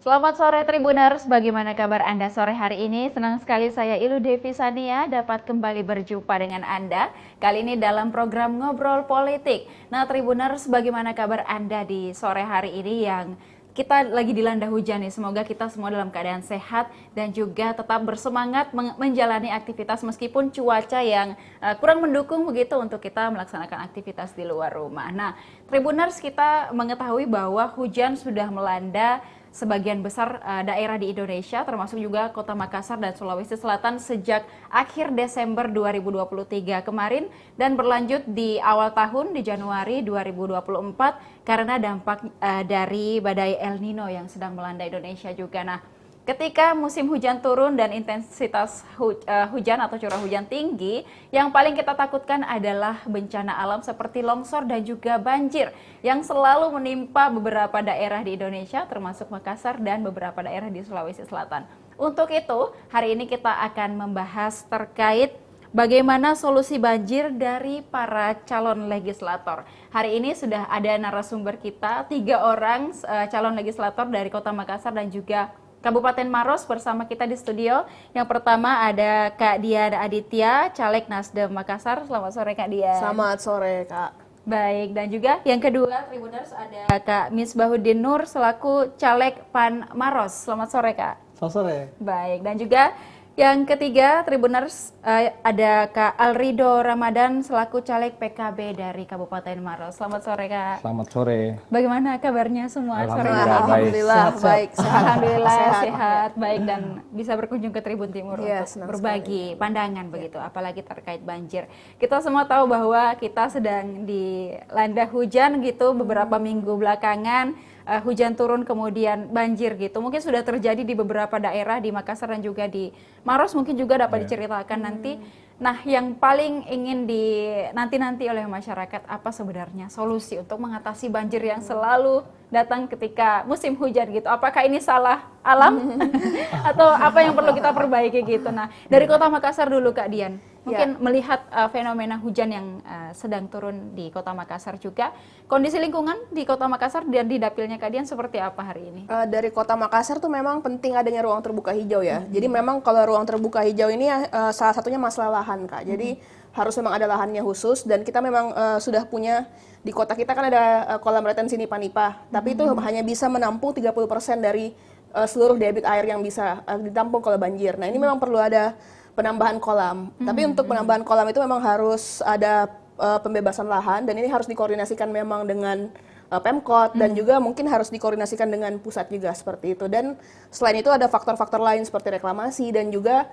Selamat sore Tribuners, bagaimana kabar Anda sore hari ini? Senang sekali saya Ilu Devi Sania dapat kembali berjumpa dengan Anda. Kali ini dalam program Ngobrol Politik. Nah Tribuners, bagaimana kabar Anda di sore hari ini yang kita lagi dilanda hujan nih. Semoga kita semua dalam keadaan sehat dan juga tetap bersemangat menjalani aktivitas meskipun cuaca yang kurang mendukung begitu untuk kita melaksanakan aktivitas di luar rumah. Nah Tribuners, kita mengetahui bahwa hujan sudah melanda sebagian besar daerah di Indonesia, termasuk juga Kota Makassar dan Sulawesi Selatan sejak akhir Desember 2023 kemarin dan berlanjut di awal tahun di Januari 2024 karena dampak dari badai El Nino yang sedang melanda Indonesia juga. Nah, ketika musim hujan turun dan intensitas hujan atau curah hujan tinggi, yang paling kita takutkan adalah bencana alam seperti longsor dan juga banjir yang selalu menimpa beberapa daerah di Indonesia termasuk Makassar dan beberapa daerah di Sulawesi Selatan. Untuk itu, hari ini kita akan membahas terkait bagaimana solusi banjir dari para calon legislator. Hari ini sudah ada narasumber kita, 3 orang calon legislator dari Kota Makassar dan juga Kabupaten Maros bersama kita di studio. Yang pertama ada Kak Dian Aditya, Caleg Nasdem Makassar. Selamat sore Kak Dian. Selamat sore Kak. Baik, dan juga yang kedua Tribuners ada Kak Misbahuddin Nur selaku Caleg PAN Maros. Selamat sore Kak. Selamat sore. Baik, dan juga yang ketiga Tribuners ada Kak Alrido Ramadan selaku Caleg PKB dari Kabupaten Maros. Selamat sore Kak. Selamat sore. Bagaimana kabarnya semua sore ini? Alhamdulillah baik. Alhamdulillah sehat, baik dan bisa berkunjung ke Tribun Timur untuk berbagi pandangan begitu, apalagi terkait banjir. Kita semua tahu bahwa kita sedang dilanda hujan gitu beberapa minggu belakangan. Hujan turun kemudian banjir gitu. Mungkin sudah terjadi di beberapa daerah di Makassar dan juga di Maros, mungkin juga dapat diceritakan nanti. Nah, yang paling ingin dinanti-nanti oleh masyarakat apa sebenarnya solusi untuk mengatasi banjir yang selalu datang ketika musim hujan gitu. Apakah ini salah alam atau apa yang perlu kita perbaiki gitu. Nah, dari Kota Makassar dulu Kak Dian. Mungkin melihat fenomena hujan yang sedang turun di Kota Makassar juga. Kondisi lingkungan di Kota Makassar dan di dapilnya Kak Dian seperti apa hari ini? Dari Kota Makassar tuh memang penting adanya ruang terbuka hijau ya. Jadi memang kalau ruang terbuka hijau ini salah satunya masalah lahan Kak. Jadi harus memang ada lahannya khusus dan kita memang sudah punya di kota kita kan ada kolam retensi Nipa-Nipa. Tapi itu hanya bisa menampung 30% dari seluruh debit air yang bisa ditampung kalau banjir. Nah ini memang perlu ada penambahan kolam. Tapi untuk penambahan kolam itu memang harus ada pembebasan lahan dan ini harus dikoordinasikan memang dengan Pemkot dan juga mungkin harus dikoordinasikan dengan pusat juga seperti itu. Dan selain itu ada faktor-faktor lain seperti reklamasi dan juga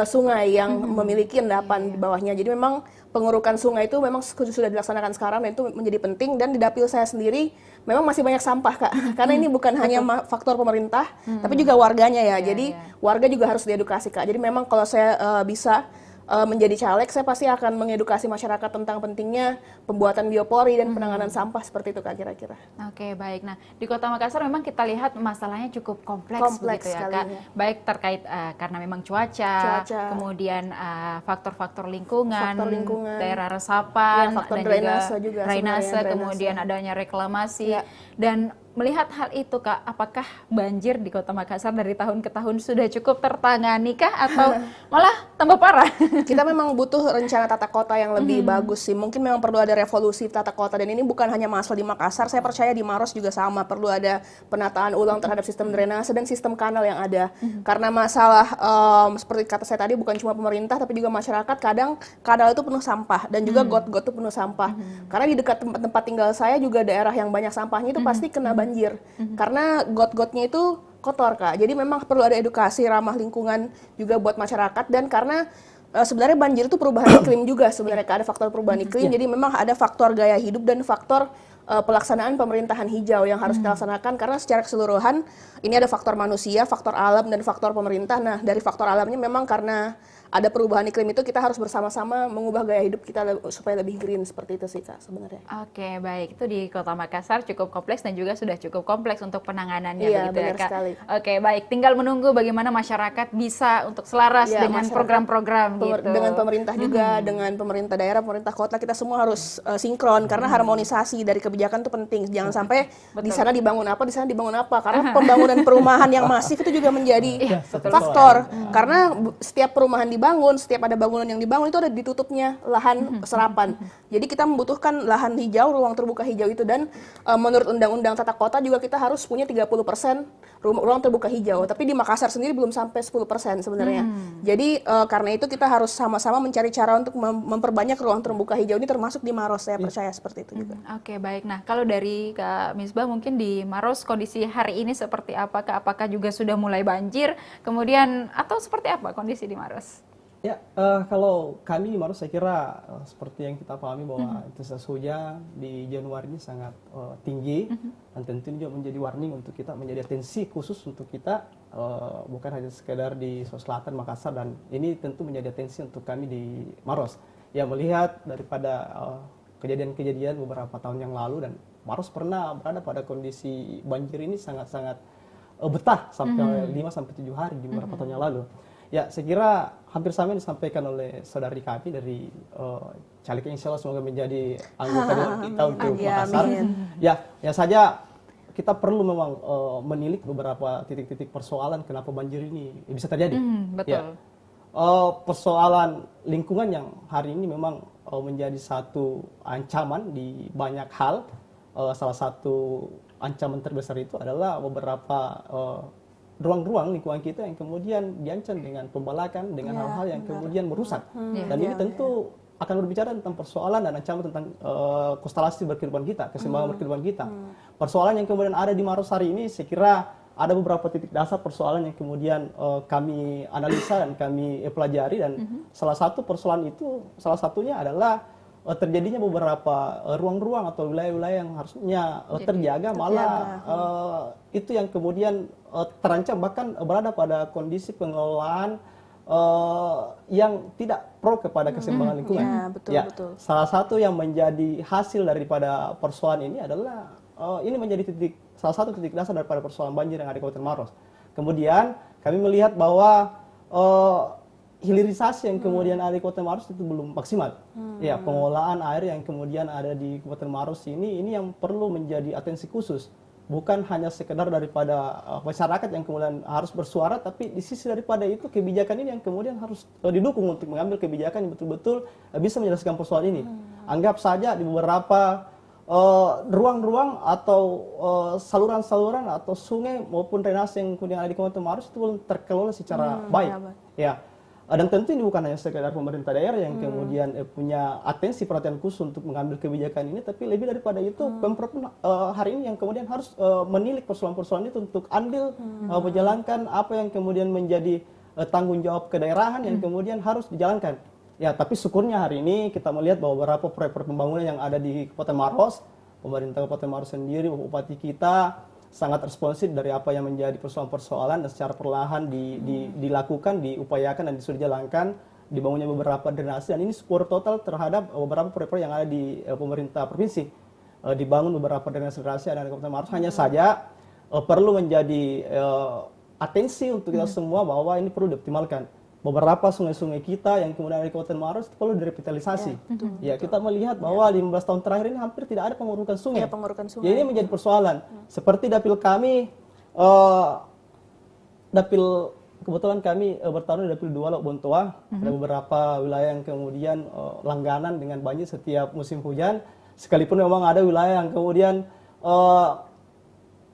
sungai yang memiliki endapan di bawahnya. Jadi memang pengurukan sungai itu memang sudah dilaksanakan sekarang dan itu menjadi penting. Dan di dapil saya sendiri memang masih banyak sampah Kak. Karena ini bukan hanya faktor pemerintah tapi juga warganya ya. Jadi warga juga harus diedukasi Kak. Jadi memang kalau saya bisa menjadi caleg, saya pasti akan mengedukasi masyarakat tentang pentingnya pembuatan biopori dan penanganan sampah seperti itu Kak kira-kira. Oke, baik. Nah, di Kota Makassar memang kita lihat masalahnya cukup kompleks begitu ya Kak. Ya. Baik terkait karena memang cuaca. Kemudian faktor-faktor lingkungan, daerah resapan, faktor dan drainase juga drainase, kemudian adanya reklamasi. Dan melihat hal itu Kak, apakah banjir di Kota Makassar dari tahun ke tahun sudah cukup tertangani kah atau malah tambah parah? Kita memang butuh rencana tata kota yang lebih bagus sih. Mungkin memang perlu ada revolusi tata kota dan ini bukan hanya masalah di Makassar. Saya percaya di Maros juga sama. Perlu ada penataan ulang terhadap sistem drainase dan sistem kanal yang ada. Karena masalah seperti kata saya tadi bukan cuma pemerintah tapi juga masyarakat. Kadang kanal itu penuh sampah dan juga got-got itu penuh sampah. Karena di dekat tempat tinggal saya juga daerah yang banyak sampahnya itu pasti kena banjir. Karena got-gotnya itu kotor Kak. Jadi memang perlu ada edukasi ramah lingkungan juga buat masyarakat dan karena sebenarnya banjir itu perubahan iklim juga sebenarnya Kak. Ada faktor perubahan iklim. Jadi memang ada faktor gaya hidup dan faktor pelaksanaan pemerintahan hijau yang harus dilaksanakan karena secara keseluruhan ini ada faktor manusia, faktor alam dan faktor pemerintah. Nah, dari faktor alamnya memang karena ada perubahan iklim itu kita harus bersama-sama mengubah gaya hidup kita supaya lebih green, seperti itu sih Kak sebenarnya. Oke, baik. Itu di Kota Makassar cukup kompleks dan juga sudah cukup kompleks untuk penanganannya, Iya, begitu ya, benar Kak? sekali. Oke, baik. Tinggal menunggu bagaimana masyarakat bisa untuk selaras Ya, dengan masyarakat, program-program gitu. dengan pemerintah juga, dengan pemerintah daerah, pemerintah kota, kita semua harus sinkron karena harmonisasi dari kebijakan itu penting. Jangan sampai di sana dibangun apa, di sana dibangun apa. Karena pembangunan perumahan yang masif itu juga menjadi faktor. Karena setiap perumahan dibangun, setiap ada bangunan yang dibangun itu ada ditutupnya lahan serapan. Jadi kita membutuhkan lahan hijau, ruang terbuka hijau itu, dan menurut Undang-Undang Tata Kota juga kita harus punya 30% ruang terbuka hijau. Tapi di Makassar sendiri belum sampai 10% sebenarnya. Jadi karena itu kita harus sama-sama mencari cara untuk memperbanyak ruang terbuka hijau ini, termasuk di Maros, saya percaya seperti itu juga. Oke, baik. Nah, kalau dari Kak Misbah mungkin di Maros kondisi hari ini seperti apa, Kak? Apakah juga sudah mulai banjir? Kemudian atau seperti apa kondisi di Maros? Ya, kalau kami di Maros saya kira seperti yang kita pahami bahwa intensitas hujan di Januari ini sangat tinggi, dan tentu ini juga menjadi warning untuk kita, menjadi atensi khusus untuk kita, bukan hanya sekedar di Sulawesi Selatan, Makassar, dan ini tentu menjadi atensi untuk kami di Maros. Ya, melihat daripada kejadian-kejadian beberapa tahun yang lalu, dan Maros pernah berada pada kondisi banjir ini sangat-sangat betah sampai 5-7 hari di beberapa tahun yang lalu. Ya, saya kira hampir sama yang disampaikan oleh saudari kami dari caleg yang insya Allah semoga menjadi anggota dewan kita untuk Makassar. Ya saja kita perlu memang menilik beberapa titik-titik persoalan kenapa banjir ini bisa terjadi. Betul. Ya, persoalan lingkungan yang hari ini memang menjadi satu ancaman di banyak hal. Salah satu ancaman terbesar itu adalah beberapa ruang-ruang lingkungan kita yang kemudian diancam dengan pembalakan, dengan hal-hal yang kemudian merusak. Dan ini tentu akan berbicara tentang persoalan dan ancaman tentang konstelasi berkehidupan kita, keseimbangan berkehidupan kita. Persoalan yang kemudian ada di Maros hari ini, saya kira ada beberapa titik dasar persoalan yang kemudian kami analisa dan kami pelajari, dan salah satu persoalan itu, salah satunya adalah terjadinya beberapa ruang-ruang atau wilayah-wilayah yang harusnya terjaga, malah itu yang kemudian terancam, bahkan berada pada kondisi pengelolaan yang tidak pro kepada keseimbangan lingkungan. Betul. Salah satu yang menjadi hasil daripada persoalan ini adalah ini menjadi salah satu titik dasar daripada persoalan banjir yang ada di Kabupaten Maros. Kemudian kami melihat bahwa hilirisasi yang kemudian ada di Kabupaten Maros itu belum maksimal. Ya, pengelolaan air yang kemudian ada di Kabupaten Maros ini yang perlu menjadi atensi khusus. Bukan hanya sekedar daripada masyarakat yang kemudian harus bersuara, tapi di sisi daripada itu kebijakan ini yang kemudian harus didukung untuk mengambil kebijakan yang betul-betul bisa menyelesaikan persoalan ini. Anggap saja di beberapa ruang-ruang atau saluran-saluran atau sungai maupun drainase yang kemudian ada di Kabupaten Maros itu belum terkelola secara baik. Ya. Dan tentu ini bukan hanya sekedar pemerintah daerah yang kemudian punya atensi perhatian khusus untuk mengambil kebijakan ini, tapi lebih daripada itu Pemprov hari ini yang kemudian harus menilik persoalan-persoalan itu untuk andil menjalankan apa yang kemudian menjadi tanggung jawab kedaerahan yang kemudian harus dijalankan. Ya, tapi syukurnya hari ini kita melihat bahwa beberapa proyek-proyek pembangunan yang ada di Kabupaten Maros, pemerintah Kabupaten Maros sendiri, bupati kita sangat responsif dari apa yang menjadi persoalan-persoalan, dan secara perlahan dilakukan, diupayakan, dan disuruh dijalankan, dibangunnya beberapa drainase, dan ini support total terhadap beberapa proyek-proyek yang ada di pemerintah provinsi. Dibangun beberapa drainase yang ada di Kabupaten Maros. Hanya saja perlu menjadi atensi untuk kita semua bahwa ini perlu dioptimalkan. Beberapa sungai-sungai kita yang kemudian ada di Kabupaten Maros perlu direvitalisasi. Ya, kita melihat bahwa 15 tahun terakhir ini hampir tidak ada pengurukan sungai. Ya, ini menjadi persoalan. Seperti dapil kami, kebetulan kami bertarung di dapil 2 Lok Bontoa. Ada beberapa wilayah yang kemudian langganan dengan banjir setiap musim hujan. Sekalipun memang ada wilayah yang kemudian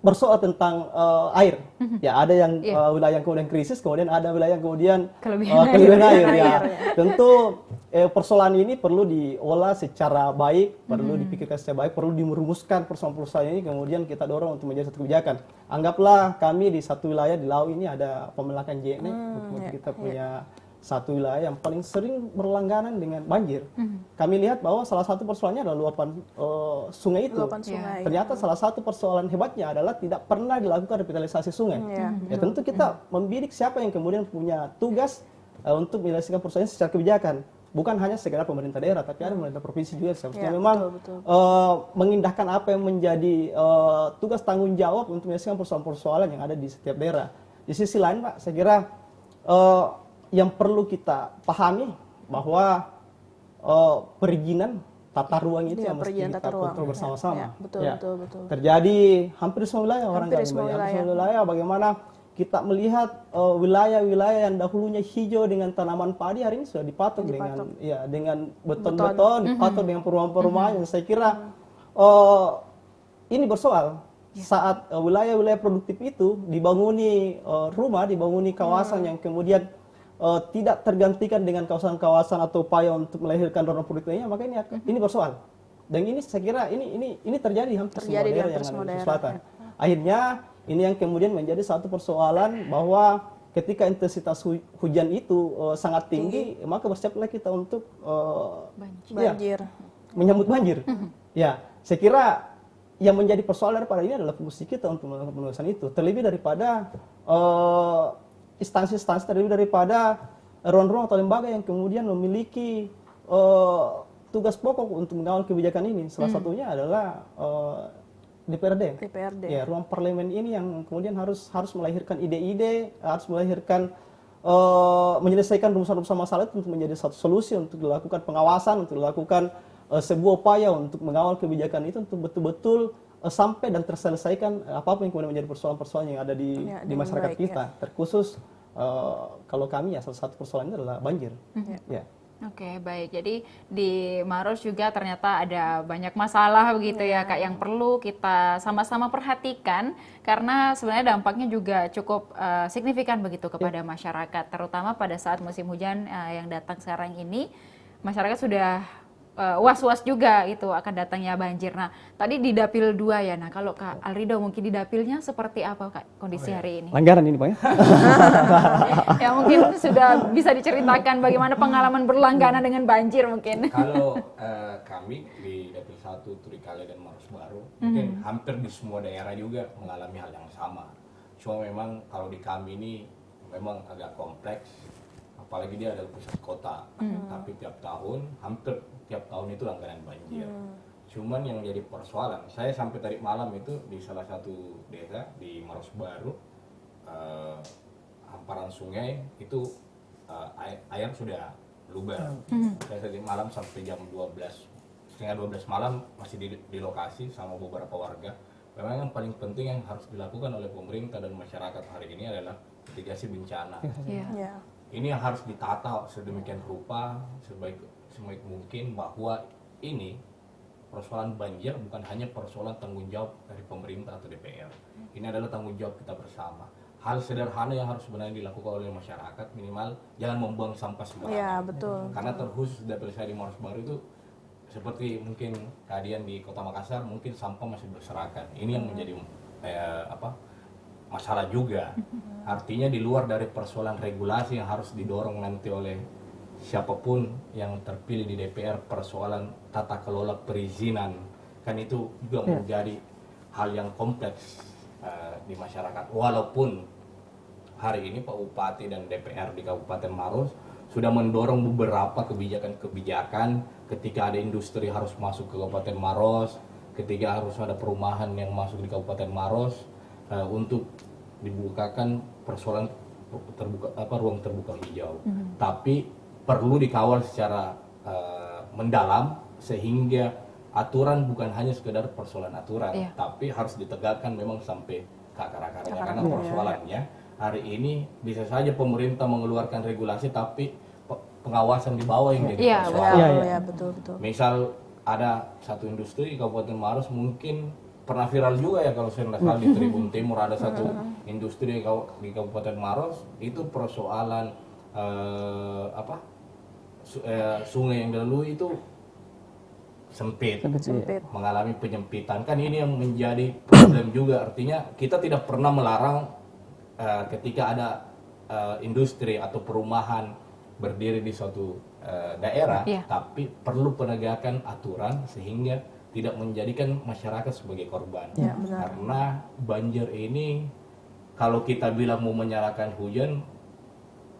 bersoal tentang air. Ya, ada yang wilayah yang kemudian krisis, kemudian ada wilayah yang kemudian kelebihan air. Ya. Tentu persoalan ini perlu diolah secara baik, perlu dipikirkan secara baik, perlu dimerumuskan persoalan-persoalan ini, kemudian kita dorong untuk menjadi satu kebijakan. Anggaplah kami di satu wilayah di Lau ini ada pemelakan JNE, kita punya satu wilayah yang paling sering berlangganan dengan banjir. Kami lihat bahwa salah satu persoalannya adalah luapan sungai itu. Ternyata salah satu persoalan hebatnya adalah tidak pernah dilakukan revitalisasi sungai. Ya, tentu kita membidik siapa yang kemudian punya tugas untuk menyelesaikan persoalan secara kebijakan. Bukan hanya sekedar pemerintah daerah, tapi ada pemerintah provinsi juga seharusnya memang mengindahkan apa yang menjadi tugas tanggung jawab untuk menyelesaikan persoalan-persoalan yang ada di setiap daerah. Di sisi lain, Pak, saya kira yang perlu kita pahami bahwa perizinan tata ruang itu yang mesti kita kontrol bersama-sama. Betul. Terjadi hampir di semua wilayah orang kami, hampir semua wilayah bagaimana kita melihat wilayah-wilayah yang dahulunya hijau dengan tanaman padi hari ini sudah dipatok dengan beton-beton, dipatok dengan perumahan-perumahan. Saya kira ini bersoal saat wilayah-wilayah produktif itu dibanguni rumah, dibanguni kawasan yang kemudian tidak tergantikan dengan kawasan-kawasan atau upaya untuk melahirkan dorong produktif lainnya, maka ini bersoal. Dan ini saya kira ini terjadi hampir semua daerah yang ada di selatan. Akhirnya ini yang kemudian menjadi satu persoalan bahwa ketika intensitas hujan itu sangat tinggi, maka bersiaplah kita untuk banjir. Menyambut banjir. Ya, saya kira yang menjadi persoalan daripada ini adalah fungsi kita untuk melakukan penugasan itu. Terlebih daripada instansi-instansi, terlebih daripada ruang-ruang atau lembaga yang kemudian memiliki tugas pokok untuk mengawal kebijakan ini. Salah satunya adalah DPRD. Ya, ruang parlemen ini yang kemudian harus melahirkan ide-ide, harus melahirkan menyelesaikan rumusan-rumusan masalah itu untuk menjadi satu solusi untuk dilakukan pengawasan, untuk dilakukan sebuah upaya untuk mengawal kebijakan itu untuk betul-betul sampai dan terselesaikan apapun yang kemudian menjadi persoalan-persoalan yang ada di masyarakat kita. Terkhusus kalau kami ya salah satu persoalannya adalah banjir. Ya. Oke, baik. Jadi di Maros juga ternyata ada banyak masalah begitu ya, Kak, yang perlu kita sama-sama perhatikan karena sebenarnya dampaknya juga cukup signifikan begitu kepada masyarakat, terutama pada saat musim hujan yang datang sekarang ini. Masyarakat sudah was-was juga itu akan datangnya banjir. Nah, tadi di Dapil 2 ya. Nah, kalau Kak Alrido mungkin di Dapilnya seperti apa, Kak, kondisi hari ini? Langgaran ini, Pak ya? Ya mungkin sudah bisa diceritakan bagaimana pengalaman berlangganan dengan banjir mungkin. Kalau kami di Dapil 1 Turikale dan Maros Baru, mungkin hampir di semua daerah juga mengalami hal yang sama. Cuma memang kalau di kami ini memang agak kompleks, apalagi dia adalah pusat kota. Tapi hampir tiap tahun itu langganan banjir. Cuman yang jadi persoalan, saya sampai tadi malam itu di salah satu desa di Maros Baru, hamparan sungai itu air sudah luber. Saya tadi malam sampai jam setengah 12 malam masih di lokasi sama beberapa warga. Memang yang paling penting yang harus dilakukan oleh pemerintah dan masyarakat hari ini adalah mitigasi bencana. Ini yang harus ditata sedemikian rupa sebaik mungkin bahwa ini persoalan banjir bukan hanya persoalan tanggung jawab dari pemerintah atau DPR. Ini adalah tanggung jawab kita bersama. Hal sederhana yang harus sebenarnya dilakukan oleh masyarakat, minimal jangan membuang sampah sembarangan. Iya, betul. Karena terkhusus dapil saya di Maros Baru itu seperti mungkin keadaan di Kota Makassar, mungkin sampah masih berserakan. Ini yang menjadi masalah juga. Artinya di luar dari persoalan regulasi yang harus didorong nanti oleh siapapun yang terpilih di DPR, persoalan tata kelola perizinan, kan itu juga menjadi hal yang kompleks di masyarakat. Walaupun hari ini Pak Bupati dan DPR di Kabupaten Maros sudah mendorong beberapa kebijakan ketika ada industri harus masuk ke Kabupaten Maros, ketika harus ada perumahan yang masuk di Kabupaten Maros, untuk dibukakan persoalan ruang terbuka hijau. Tapi perlu dikawal secara mendalam sehingga aturan bukan hanya sekedar persoalan aturan, tapi harus ditegakkan memang sampai ke akar-akarnya. Karena persoalannya hari ini bisa saja pemerintah mengeluarkan regulasi tapi pengawasan di bawah yang jadi persoalan. Betul. Misal ada satu industri di Kabupaten Maros, mungkin pernah viral juga ya kalau saya tidak salah di Tribun Timur ada satu industri di Kabupaten Maros, itu persoalan sungai yang dilalui itu sempit, mengalami penyempitan. Kan ini yang menjadi problem juga. Artinya kita tidak pernah melarang ketika ada industri atau perumahan berdiri di suatu daerah, tapi perlu penegakan aturan sehingga tidak menjadikan masyarakat sebagai korban. Karena banjir ini kalau kita bilang mau menyalahkan hujan,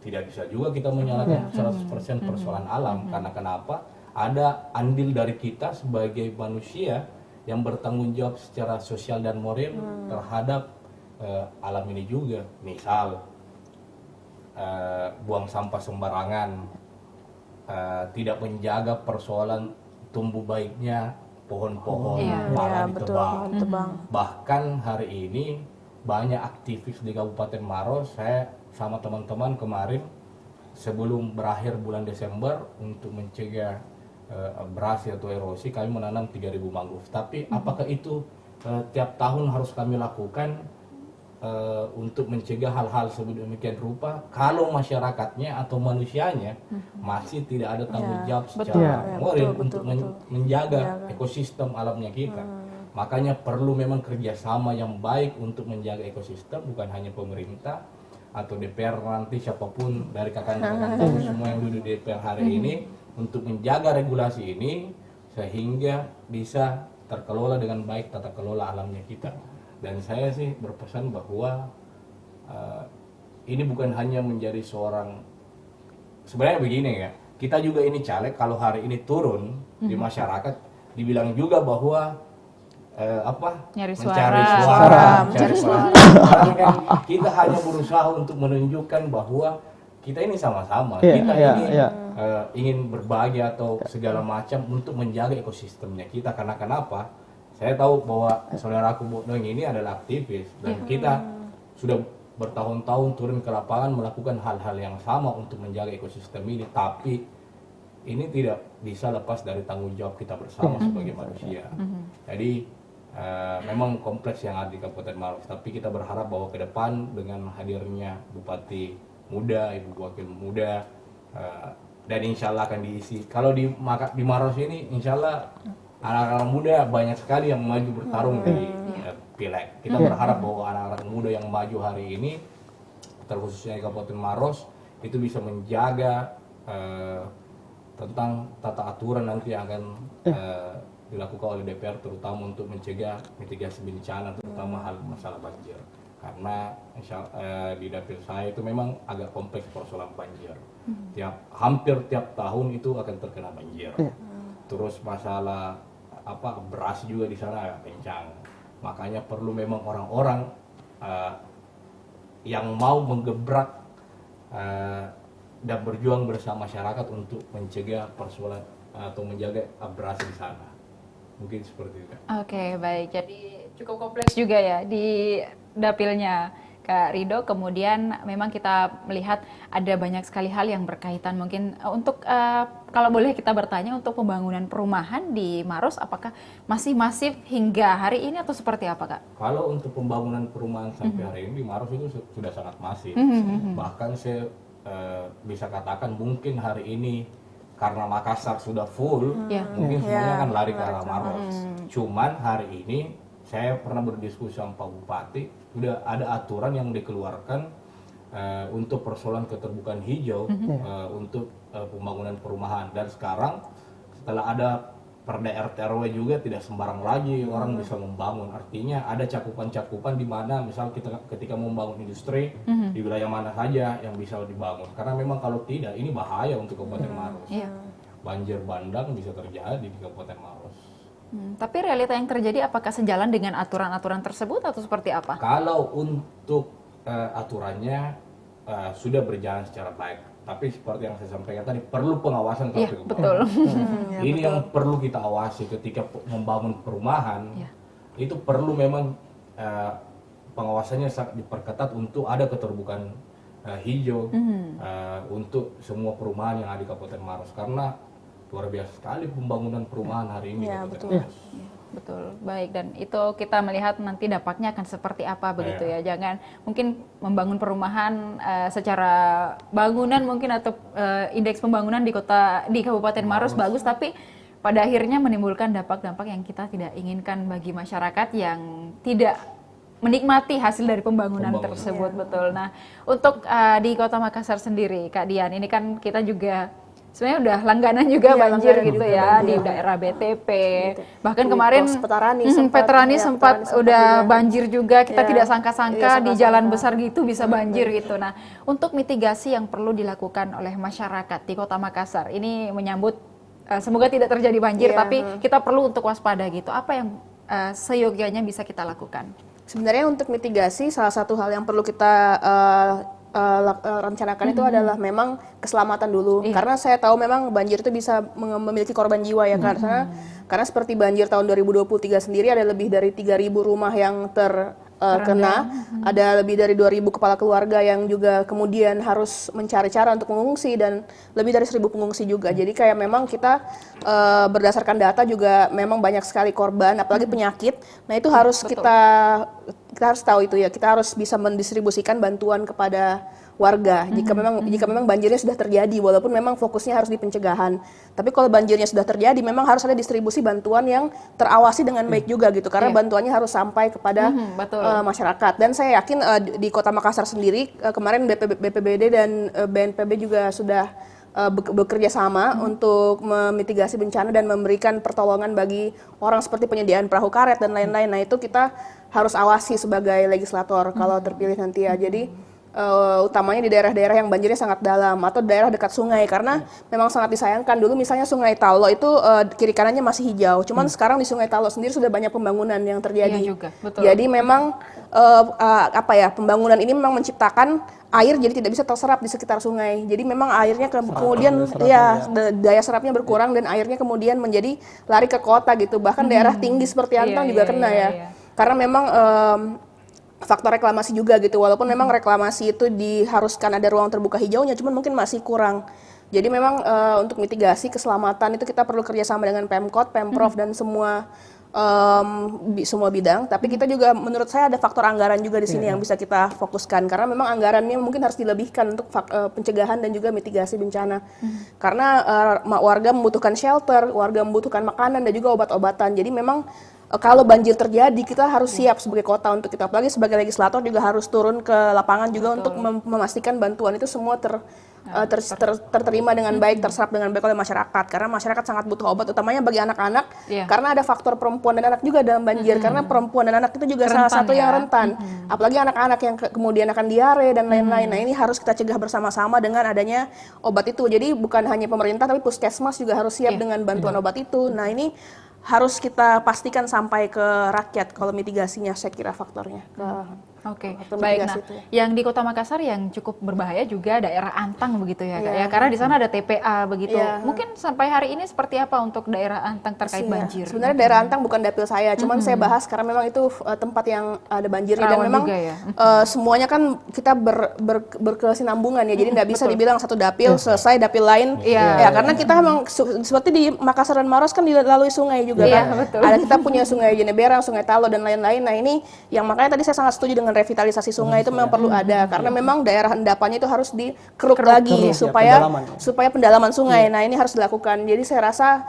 tidak bisa juga kita menyalahkan 100% persoalan alam, karena kenapa? Ada andil dari kita sebagai manusia yang bertanggung jawab secara sosial dan moral terhadap alam ini juga. Misal buang sampah sembarangan, tidak menjaga persoalan tumbuh baiknya pohon-pohon malah ditebang. Bahkan hari ini banyak aktivis di Kabupaten Maros, saya sama teman-teman kemarin sebelum berakhir bulan Desember untuk mencegah abrasi atau erosi, kami menanam 3.000 mangrove. Tapi apakah itu tiap tahun harus kami lakukan untuk mencegah hal-hal sedemikian rupa kalau masyarakatnya atau manusianya masih tidak ada tanggung jawab secara moral untuk menjaga ekosistem alamnya kita. Makanya perlu memang kerjasama yang baik untuk menjaga ekosistem, bukan hanya pemerintah atau DPR nanti, siapapun dari kakak-kakak semua yang duduk di DPR hari ini, untuk menjaga regulasi ini sehingga bisa terkelola dengan baik tata kelola alamnya kita. Dan saya sih berpesan bahwa ini bukan hanya menjadi seorang, sebenarnya begini ya, kita juga ini caleg kalau hari ini turun di masyarakat dibilang juga bahwa Nyari mencari suara. suara. Karena kan kita hanya berusaha untuk menunjukkan bahwa kita ini sama-sama, kita ini ingin berbagi atau segala macam untuk menjaga ekosistemnya kita. Karena kenapa? Saya tahu bahwa saudaraku Bodong ini adalah aktivis dan kita sudah bertahun-tahun turun ke lapangan melakukan hal-hal yang sama untuk menjaga ekosistem ini. Tapi ini tidak bisa lepas dari tanggung jawab kita bersama sebagai manusia. Jadi memang kompleks yang ada di Kabupaten Maros, tapi kita berharap bahwa ke depan dengan hadirnya Bupati muda, Ibu Wakil muda, dan insya Allah akan diisi. Kalau di Maros ini insya Allah anak-anak muda banyak sekali yang maju bertarung di pileg. Kita berharap bahwa anak-anak muda yang maju hari ini, terkhususnya di Kabupaten Maros, itu bisa menjaga tentang tata aturan nanti yang akan dilakukan oleh DPR, terutama untuk mencegah mitigasi bencana, terutama hal masalah banjir. Karena di dapil saya itu memang agak kompleks persoalan banjir. Hampir tiap tahun itu akan terkena banjir. Terus masalah beras juga di sana kencang. Makanya perlu memang orang-orang yang mau menggebrak dan berjuang bersama masyarakat untuk mencegah persoalan atau menjaga abrasi di sana. Mungkin seperti itu. Oke, baik. Jadi cukup kompleks juga ya di dapilnya Kak Ridho. Kemudian memang kita melihat ada banyak sekali hal yang berkaitan. Mungkin untuk kalau boleh kita bertanya, untuk pembangunan perumahan di Maros apakah masih masif hingga hari ini atau seperti apa, Kak? Kalau untuk pembangunan perumahan sampai hari ini di Maros itu sudah sangat masif. Bahkan saya bisa katakan mungkin hari ini karena Makassar sudah full, mungkin semuanya akan lari ke arah Maros. Cuman hari ini saya pernah berdiskusi sama Pak Bupati, sudah ada aturan yang dikeluarkan untuk persoalan keterbukaan hijau untuk pembangunan perumahan. Dan sekarang setelah ada Perda RT RW juga tidak sembarang lagi orang bisa membangun. Artinya ada cakupan-cakupan di mana misal kita ketika membangun industri di wilayah mana saja yang bisa dibangun. Karena memang kalau tidak ini bahaya untuk Kabupaten Maros. Banjir bandang bisa terjadi di Kabupaten Maros. Tapi realita yang terjadi apakah sejalan dengan aturan-aturan tersebut atau seperti apa? Kalau untuk aturannya sudah berjalan secara baik. Tapi seperti yang saya sampaikan tadi, perlu pengawasan. Betul. Ini yang perlu kita awasi ketika membangun perumahan. Itu perlu memang pengawasannya sangat diperketat untuk ada keterbukaan hijau untuk semua perumahan yang ada di Kabupaten Maros. Karena luar biasa sekali pembangunan perumahan hari ini. Betul, baik, dan itu kita melihat nanti dampaknya akan seperti apa begitu ya. Jangan mungkin membangun perumahan secara bangunan mungkin atau indeks pembangunan di Kabupaten Maros bagus, tapi pada akhirnya menimbulkan dampak-dampak yang kita tidak inginkan bagi masyarakat yang tidak menikmati hasil dari pembangunan tersebut. Betul. Nah, untuk di Kota Makassar sendiri, Kak Dian, ini kan kita juga sebenarnya udah langganan juga Iya, banjir langganan gitu juga ya banjir. di daerah BTP. Bahkan Di kemarin Pos Petarani Veterani ya, sempat Veterani udah juga. banjir juga. Kita Iya, tidak iya, sangka-sangka di sangka-sangka. jalan besar gitu bisa banjir gitu. Nah, untuk mitigasi yang perlu dilakukan oleh masyarakat di Kota Makassar ini menyambut semoga tidak terjadi banjir, Iya, tapi kita perlu untuk waspada gitu. Apa yang seyogyanya bisa kita lakukan? Sebenarnya untuk mitigasi salah satu hal yang perlu kita rencanakan itu adalah memang keselamatan dulu. Karena saya tahu memang banjir itu bisa memiliki korban jiwa ya, karena seperti banjir tahun 2023 sendiri ada lebih dari 3.000 rumah yang terkena, ada lebih dari 2.000 kepala keluarga yang juga kemudian harus mencari cara untuk mengungsi, dan lebih dari 1.000 pengungsi juga. Jadi kayak memang kita berdasarkan data juga memang banyak sekali korban, apalagi penyakit. Nah itu harus kita harus tahu itu ya, kita harus bisa mendistribusikan bantuan kepada warga jika memang banjirnya sudah terjadi, walaupun memang fokusnya harus di pencegahan. Tapi kalau banjirnya sudah terjadi, memang harus ada distribusi bantuan yang terawasi dengan baik juga gitu, karena bantuannya harus sampai kepada masyarakat. Dan saya yakin di Kota Makassar sendiri kemarin BPBD dan BNPB juga sudah bekerja sama untuk memitigasi bencana dan memberikan pertolongan bagi orang seperti penyediaan perahu karet dan lain-lain. Nah itu kita harus awasi sebagai legislator kalau terpilih nanti ya. Jadi utamanya di daerah-daerah yang banjirnya sangat dalam atau daerah dekat sungai, karena memang sangat disayangkan. Dulu misalnya Sungai Talo itu kiri kanannya masih hijau, cuman sekarang di Sungai Talo sendiri sudah banyak pembangunan yang terjadi. Iya juga, betul. Jadi memang pembangunan ini memang menciptakan air jadi tidak bisa terserap di sekitar sungai. Jadi memang airnya kemudian daya serapnya berkurang dan airnya kemudian menjadi lari ke kota gitu. Bahkan daerah tinggi seperti Antang juga kena ya. Karena memang faktor reklamasi juga gitu, walaupun memang reklamasi itu diharuskan ada ruang terbuka hijaunya, cuman mungkin masih kurang. Jadi memang untuk mitigasi keselamatan itu kita perlu kerjasama dengan Pemkot, Pemprov dan semua bidang. Tapi kita juga, menurut saya ada faktor anggaran juga di sini yang bisa kita fokuskan, karena memang anggarannya mungkin harus dilebihkan untuk pencegahan dan juga mitigasi bencana. Karena warga membutuhkan shelter, warga membutuhkan makanan dan juga obat-obatan. Jadi memang kalau banjir terjadi, kita harus siap sebagai kota untuk kita, apalagi sebagai legislator juga harus turun ke lapangan juga untuk memastikan bantuan itu semua terterima dengan baik, terserap dengan baik oleh masyarakat, karena masyarakat sangat butuh obat, utamanya bagi anak-anak, karena ada faktor perempuan dan anak juga dalam banjir, karena perempuan dan anak itu juga salah satu yang rentan, apalagi anak-anak yang kemudian akan diare dan lain-lain. Nah ini harus kita cegah bersama-sama dengan adanya obat itu. Jadi bukan hanya pemerintah, tapi puskesmas juga harus siap dengan bantuan obat itu. Nah ini harus kita pastikan sampai ke rakyat kalau mitigasinya, saya kira faktornya. Oke, baik. Nah, yang di Kota Makassar yang cukup berbahaya juga daerah Antang begitu ya, Kak ya. Karena di sana ada TPA begitu. Mungkin sampai hari ini seperti apa untuk daerah Antang terkait banjir? Sebenarnya daerah Antang bukan dapil saya, cuman saya bahas karena memang itu tempat yang ada banjirnya dan memang semuanya kan kita berkesinambungan ya. Jadi nggak bisa dibilang satu dapil selesai dapil lain. Ya karena kita memang seperti di Makassar dan Maros kan dilalui sungai juga kan. Ada kita punya Sungai Jeneberang, Sungai Talo dan lain-lain. Nah ini yang makanya tadi saya sangat setuju dengan revitalisasi sungai itu memang perlu ada, karena memang daerah endapannya itu harus dikeruk lagi supaya pendalaman sungai. Nah ini harus dilakukan. Jadi saya rasa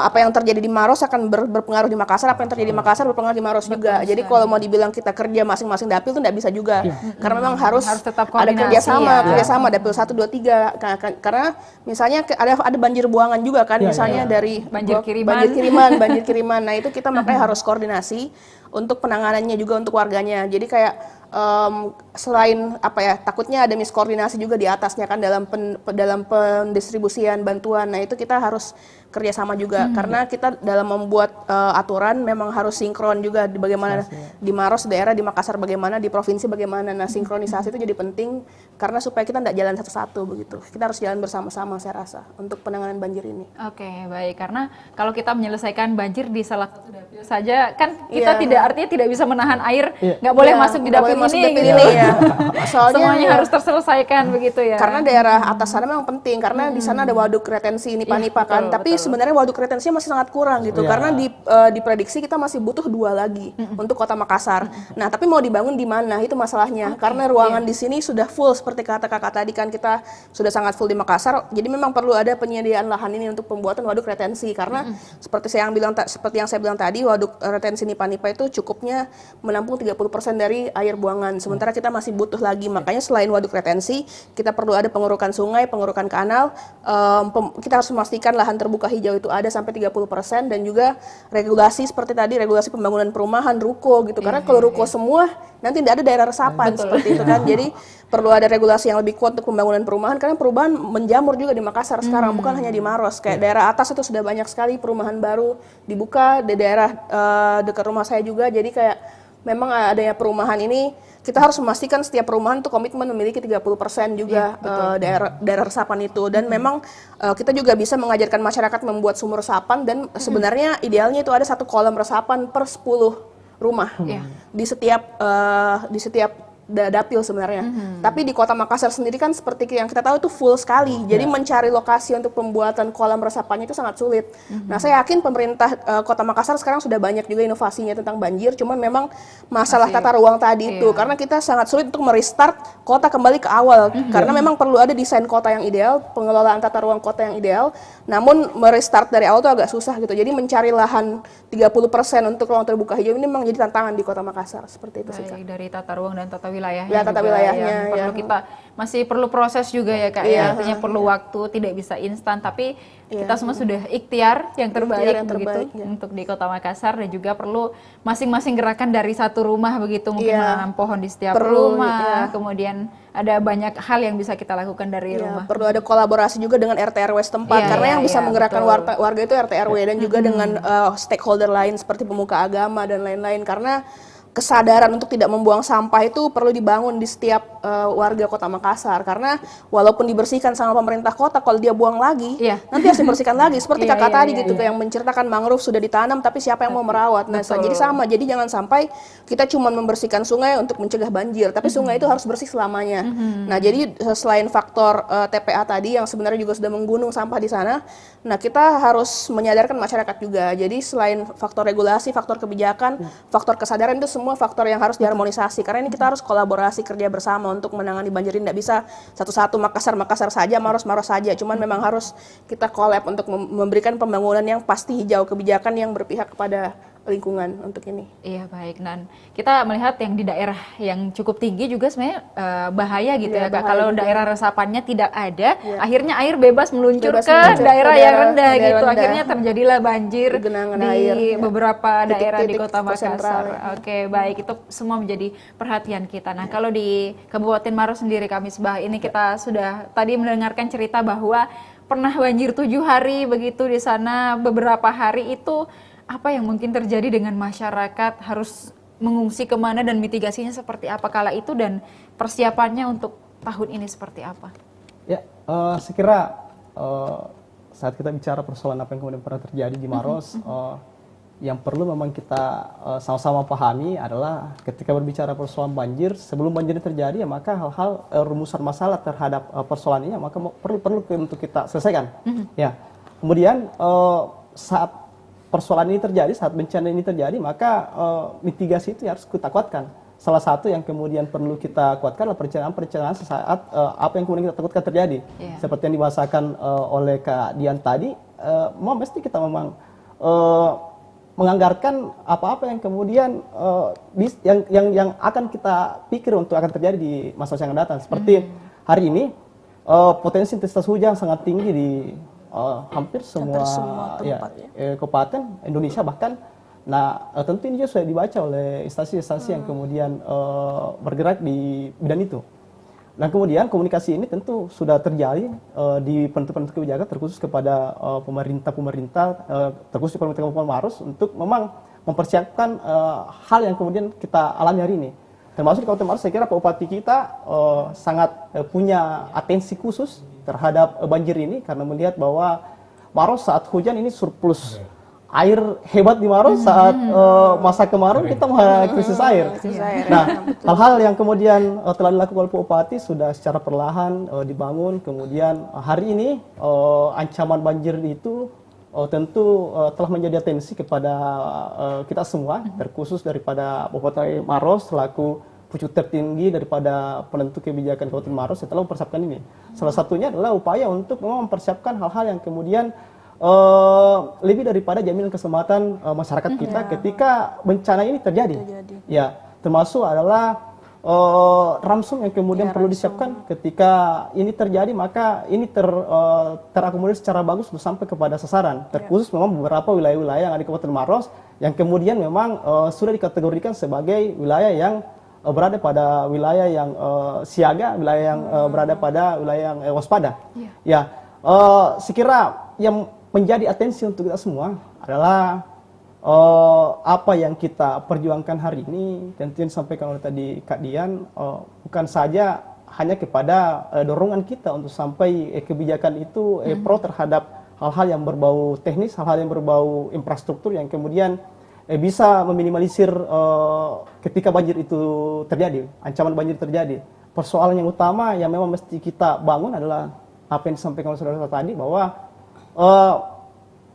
apa yang terjadi di Maros akan berpengaruh di Makassar, apa yang terjadi di Makassar berpengaruh di Maros juga. Jadi kalau mau dibilang kita kerja masing-masing dapil itu tidak bisa juga, karena memang harus tetap ada kerjasama dapil 1, 2, 3. Karena misalnya ada banjir buangan juga kan, misalnya dari banjir kiriman. Nah itu kita makanya harus koordinasi untuk penanganannya juga untuk warganya. Jadi kayak selain takutnya ada miskoordinasi juga di atasnya kan dalam pendistribusian bantuan. Nah itu kita harus kerjasama juga, karena kita dalam membuat aturan memang harus sinkron juga bagaimana di Maros daerah, di Makassar bagaimana, di provinsi bagaimana. Nah sinkronisasi itu jadi penting karena supaya kita tidak jalan satu-satu begitu. Kita harus jalan bersama-sama saya rasa untuk penanganan banjir ini. Oke, baik. Karena kalau kita menyelesaikan banjir di salah satu dapil saja kan kita artinya tidak bisa menahan air, nggak boleh masuk di dapil ini. Soalnya semuanya harus terselesaikan begitu ya. Karena daerah atas sana memang penting, karena di sana ada waduk retensi Nipa-Nipa kan. Tapi sebenarnya waduk retensinya masih sangat kurang gitu, karena diprediksi kita masih butuh 2 lagi untuk Kota Makassar. Nah tapi mau dibangun di mana itu masalahnya, karena ruangan di sini sudah full seperti kata kakak tadi kan, kita sudah sangat full di Makassar. Jadi memang perlu ada penyediaan lahan ini untuk pembuatan waduk retensi, karena seperti yang saya bilang tadi, waduk retensi Nipa-Nipa itu cukupnya menampung 30% dari air buangan pembuangan. Sementara kita masih butuh lagi. Makanya selain waduk retensi, kita perlu ada pengurukan sungai, pengurukan kanal. Kita harus memastikan lahan terbuka hijau itu ada sampai 30% dan juga regulasi seperti tadi, regulasi pembangunan perumahan, ruko gitu. Karena kalau ruko semua nanti tidak ada daerah resapan seperti itu kan. Jadi perlu ada regulasi yang lebih kuat untuk pembangunan perumahan karena perubahan menjamur juga di Makassar sekarang, bukan hanya di Maros. Kayak daerah atas itu sudah banyak sekali perumahan baru dibuka di daerah dekat rumah saya juga. Jadi kayak memang adanya perumahan ini kita harus memastikan setiap perumahan itu komitmen memiliki 30% juga daerah resapan itu. Dan memang kita juga bisa mengajarkan masyarakat membuat sumur resapan dan sebenarnya idealnya itu ada 1 kolam resapan per 10 rumah di setiap dapil sebenarnya. Tapi di Kota Makassar sendiri kan seperti yang kita tahu itu full sekali. Jadi mencari lokasi untuk pembuatan kolam resapannya itu sangat sulit. Nah, saya yakin pemerintah Kota Makassar sekarang sudah banyak juga inovasinya tentang banjir. Cuman memang masalah tata ruang tadi itu karena kita sangat sulit untuk merestart kota kembali ke awal. Karena memang perlu ada desain kota yang ideal, pengelolaan tata ruang kota yang ideal. Namun merestart dari awal itu agak susah gitu. Jadi mencari lahan 30% untuk ruang terbuka hijau ini memang jadi tantangan di Kota Makassar. Seperti itu sih, Kak. Dari tata ruang dan tata wilayahnya Ya, tata juga wilayahnya, yang perlu kita masih perlu proses juga ya Kak ya, artinya perlu waktu, tidak bisa instan, tapi kita semua sudah ikhtiar yang terbaik, begitu untuk di Kota Makassar dan juga perlu masing-masing gerakan dari satu rumah begitu, mungkin menanam pohon di setiap rumah, kemudian ada banyak hal yang bisa kita lakukan dari rumah. Perlu ada kolaborasi juga dengan RT RW setempat karena yang bisa menggerakkan warga itu RT RW dan juga dengan stakeholder lain seperti pemuka agama dan lain-lain karena kesadaran untuk tidak membuang sampah itu perlu dibangun di setiap warga Kota Makassar karena walaupun dibersihkan sama pemerintah kota kalau dia buang lagi nanti harus dibersihkan lagi seperti kakak tadi gitu yang menceritakan mangrove sudah ditanam tapi siapa yang mau merawat. Nah, jadi sama, jadi jangan sampai kita cuma membersihkan sungai untuk mencegah banjir tapi sungai itu harus bersih selamanya. Nah, jadi selain faktor TPA tadi yang sebenarnya juga sudah menggunung sampah di sana, nah kita harus menyadarkan masyarakat juga. Jadi selain faktor regulasi, faktor kebijakan, faktor kesadaran itu semua faktor yang harus diharmonisasi karena ini kita harus kolaborasi kerja bersama untuk menangani banjir ini. Tidak bisa satu-satu Makassar saja, Maros saja. Cuman memang harus kita collab untuk memberikan pembangunan yang pasti hijau, kebijakan yang berpihak kepada lingkungan untuk ini. Iya, baik. Dan kita melihat yang di daerah yang cukup tinggi juga sebenarnya bahaya gitu ya Kak. Kalau daerah resapannya tidak ada, akhirnya air bebas meluncur ke daerah yang rendah gitu. Akhirnya terjadilah banjir di beberapa daerah di Kota Makassar. Oke, baik. Itu semua menjadi perhatian kita. Nah, kalau di Kabupaten Maros sendiri kami Misbah ini kita sudah tadi mendengarkan cerita bahwa pernah banjir 7 hari begitu di sana, beberapa hari itu apa yang mungkin terjadi dengan masyarakat, harus mengungsi kemana dan mitigasinya seperti apa kala itu dan persiapannya untuk tahun ini seperti apa? Ya, saya kira saat kita bicara persoalan apa yang kemudian pernah terjadi di Maros, yang perlu memang kita sama-sama pahami adalah ketika berbicara persoalan banjir, sebelum banjir terjadi ya maka hal-hal rumusan masalah terhadap persoalan ini maka perlu untuk kita selesaikan. Ya, kemudian saat persoalan ini terjadi, saat bencana ini terjadi, maka mitigasi itu harus kita kuatkan. Salah satu yang kemudian perlu kita kuatkan adalah perencanaan saat apa yang kemudian kita takutkan terjadi. Seperti yang dibahasakan oleh Kak Dian tadi, mesti kita memang menganggarkan apa-apa yang kemudian yang akan kita pikir untuk akan terjadi di masa yang akan datang. Seperti hari ini, potensi intensitas hujan sangat tinggi di hampir semua tempat, kabupaten Indonesia bahkan. Nah, tentu ini juga sudah dibaca oleh instansi-instansi yang kemudian bergerak di bidang itu. Dan kemudian komunikasi ini tentu sudah terjadi di penentu-penentu kebijakan terkhusus kepada pemerintah, terkhusus pemerintah Kabupaten Maros untuk memang mempersiapkan hal yang kemudian kita alami hari ini. Termasuk di Kabupaten Maros, saya kira Pak Bupati kita sangat punya atensi khusus terhadap banjir ini karena melihat bahwa Maros saat hujan ini surplus air hebat di Maros, saat masa kemarau kita menghadapi krisis air. Nah, hal-hal yang kemudian telah dilakukan oleh Pak Bupati sudah secara perlahan dibangun. Kemudian hari ini ancaman banjir itu tentu telah menjadi atensi kepada kita semua, terkhusus daripada Bupati Maros selaku pucuk tertinggi daripada penentu kebijakan Kabupaten Maros setelah mempersiapkan ini. Salah satunya adalah upaya untuk mempersiapkan hal-hal yang kemudian lebih daripada jaminan keselamatan masyarakat kita ketika bencana ini terjadi. Ya, termasuk adalah ramsum yang kemudian perlu disiapkan ketika ini terjadi, maka ini terakomodir secara bagus sampai kepada sasaran. Terkhusus memang beberapa wilayah-wilayah yang ada di Kabupaten Maros yang kemudian memang sudah dikategorikan sebagai wilayah yang berada pada wilayah yang siaga, wilayah yang berada pada wilayah yang waspada. Ya, sekira yang menjadi atensi untuk kita semua adalah apa yang kita perjuangkan hari ini, tentunya disampaikan oleh tadi Kak Dian, bukan saja hanya kepada dorongan kita untuk sampai kebijakan itu pro terhadap hal-hal yang berbau teknis, hal-hal yang berbau infrastruktur yang kemudian bisa meminimalisir ketika banjir itu terjadi, ancaman banjir terjadi. Persoalan yang utama yang memang mesti kita bangun adalah apa yang disampaikan oleh saudara tadi, bahwa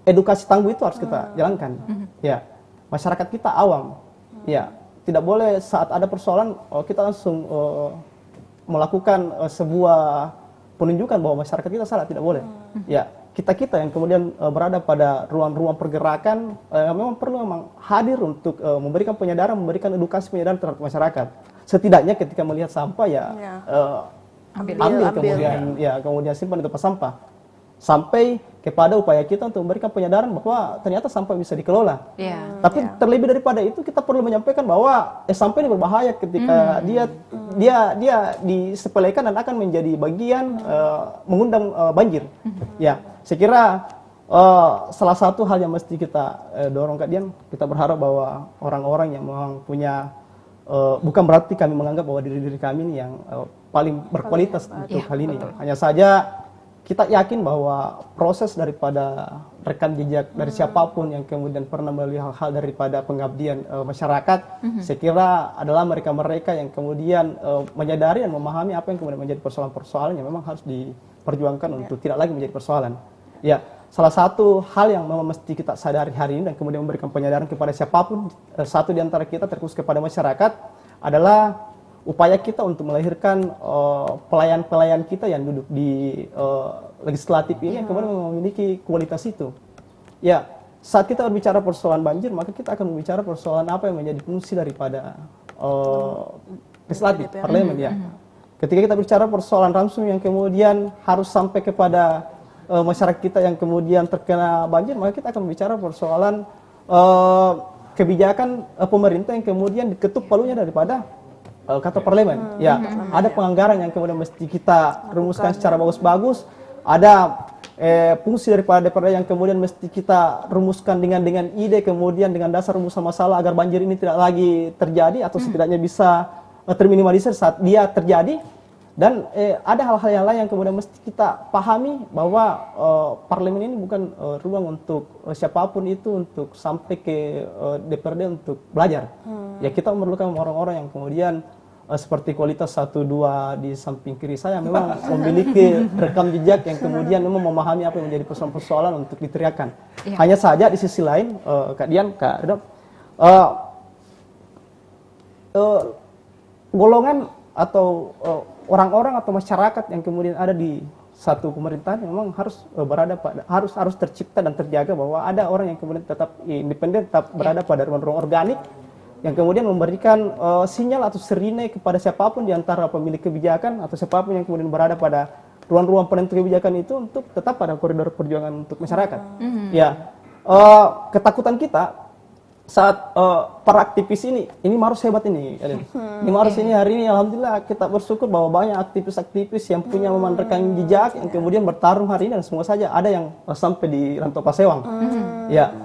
edukasi tangguh itu harus kita jalankan. Ya, masyarakat kita awam. Ya, tidak boleh saat ada persoalan kita langsung melakukan sebuah penunjukan bahwa masyarakat kita salah, tidak boleh. Ya, kita yang kemudian berada pada ruang-ruang pergerakan memang perlu hadir untuk memberikan penyadaran, memberikan edukasi penyadaran terhadap masyarakat. Setidaknya ketika melihat sampah ambil kemudian simpan di tempat sampah. Sampai kepada upaya kita untuk memberikan penyadaran bahwa ternyata sampah bisa dikelola. Tapi terlebih daripada itu kita perlu menyampaikan bahwa sampah ini berbahaya ketika dia disepelekan dan akan menjadi bagian mengundang banjir. Ya, saya kira salah satu hal yang mesti kita dorong Kak Dian, kita berharap bahwa orang-orang yang memang punya bukan berarti kami menganggap bahwa diri kami ini yang paling berkualitas untuk hal ini. Hanya saja kita yakin bahwa proses daripada rekam jejak dari siapapun yang kemudian pernah melalui hal-hal daripada pengabdian masyarakat, saya kira adalah mereka-mereka yang kemudian menyadari dan memahami apa yang kemudian menjadi persoalan-persoalan yang memang harus diperjuangkan untuk tidak lagi menjadi persoalan. Ya, salah satu hal yang memang mesti kita sadari hari ini dan kemudian memberikan penyadaran kepada siapapun, satu di antara kita terkhusus kepada masyarakat, adalah upaya kita untuk melahirkan pelayan-pelayan kita yang duduk di legislatif ini yang kemudian memiliki kualitas itu. Ya, saat kita berbicara persoalan banjir, maka kita akan berbicara persoalan apa yang menjadi fungsi daripada legislatif, parlemen ya. Ketika kita bicara persoalan ramsum yang kemudian harus sampai kepada masyarakat kita yang kemudian terkena banjir, maka kita akan bicara persoalan kebijakan pemerintah yang kemudian diketuk palunya daripada kantor parlemen. Ya, ada penganggaran yang kemudian mesti kita rumuskan secara bagus-bagus. Ada fungsi daripada DPRD yang kemudian mesti kita rumuskan dengan ide, kemudian dengan dasar rumusan masalah agar banjir ini tidak lagi terjadi atau setidaknya bisa terminimalisir saat dia terjadi. Dan ada hal-hal yang lain yang kemudian mesti kita pahami bahwa parlemen ini bukan ruang untuk siapapun itu untuk sampai ke DPRD untuk belajar. Ya, kita memerlukan orang-orang yang kemudian seperti kualitas 1-2 di samping kiri saya memang memiliki rekam jejak yang kemudian memang memahami apa yang menjadi persoalan-persoalan untuk diteriakkan. Hanya saja di sisi lain, Kak Dian, Kak Redop, golongan atau orang-orang atau masyarakat yang kemudian ada di satu pemerintahan memang harus berada pada harus tercipta dan terjaga bahwa ada orang yang kemudian tetap independen, tetap berada pada ruang-ruang organik yang kemudian memberikan sinyal atau serine kepada siapapun di antara pemilik kebijakan atau siapapun yang kemudian berada pada ruang-ruang penentu kebijakan itu untuk tetap pada koridor perjuangan untuk masyarakat. Ya, ketakutan kita saat para aktivis ini Maros hebat ini, ini Maros ini hari ini alhamdulillah kita bersyukur bahwa banyak aktivis-aktivis yang punya memang rekam jejak yang kemudian bertarung hari ini dan semua saja ada yang sampai di Rantau Pasewang. Ya,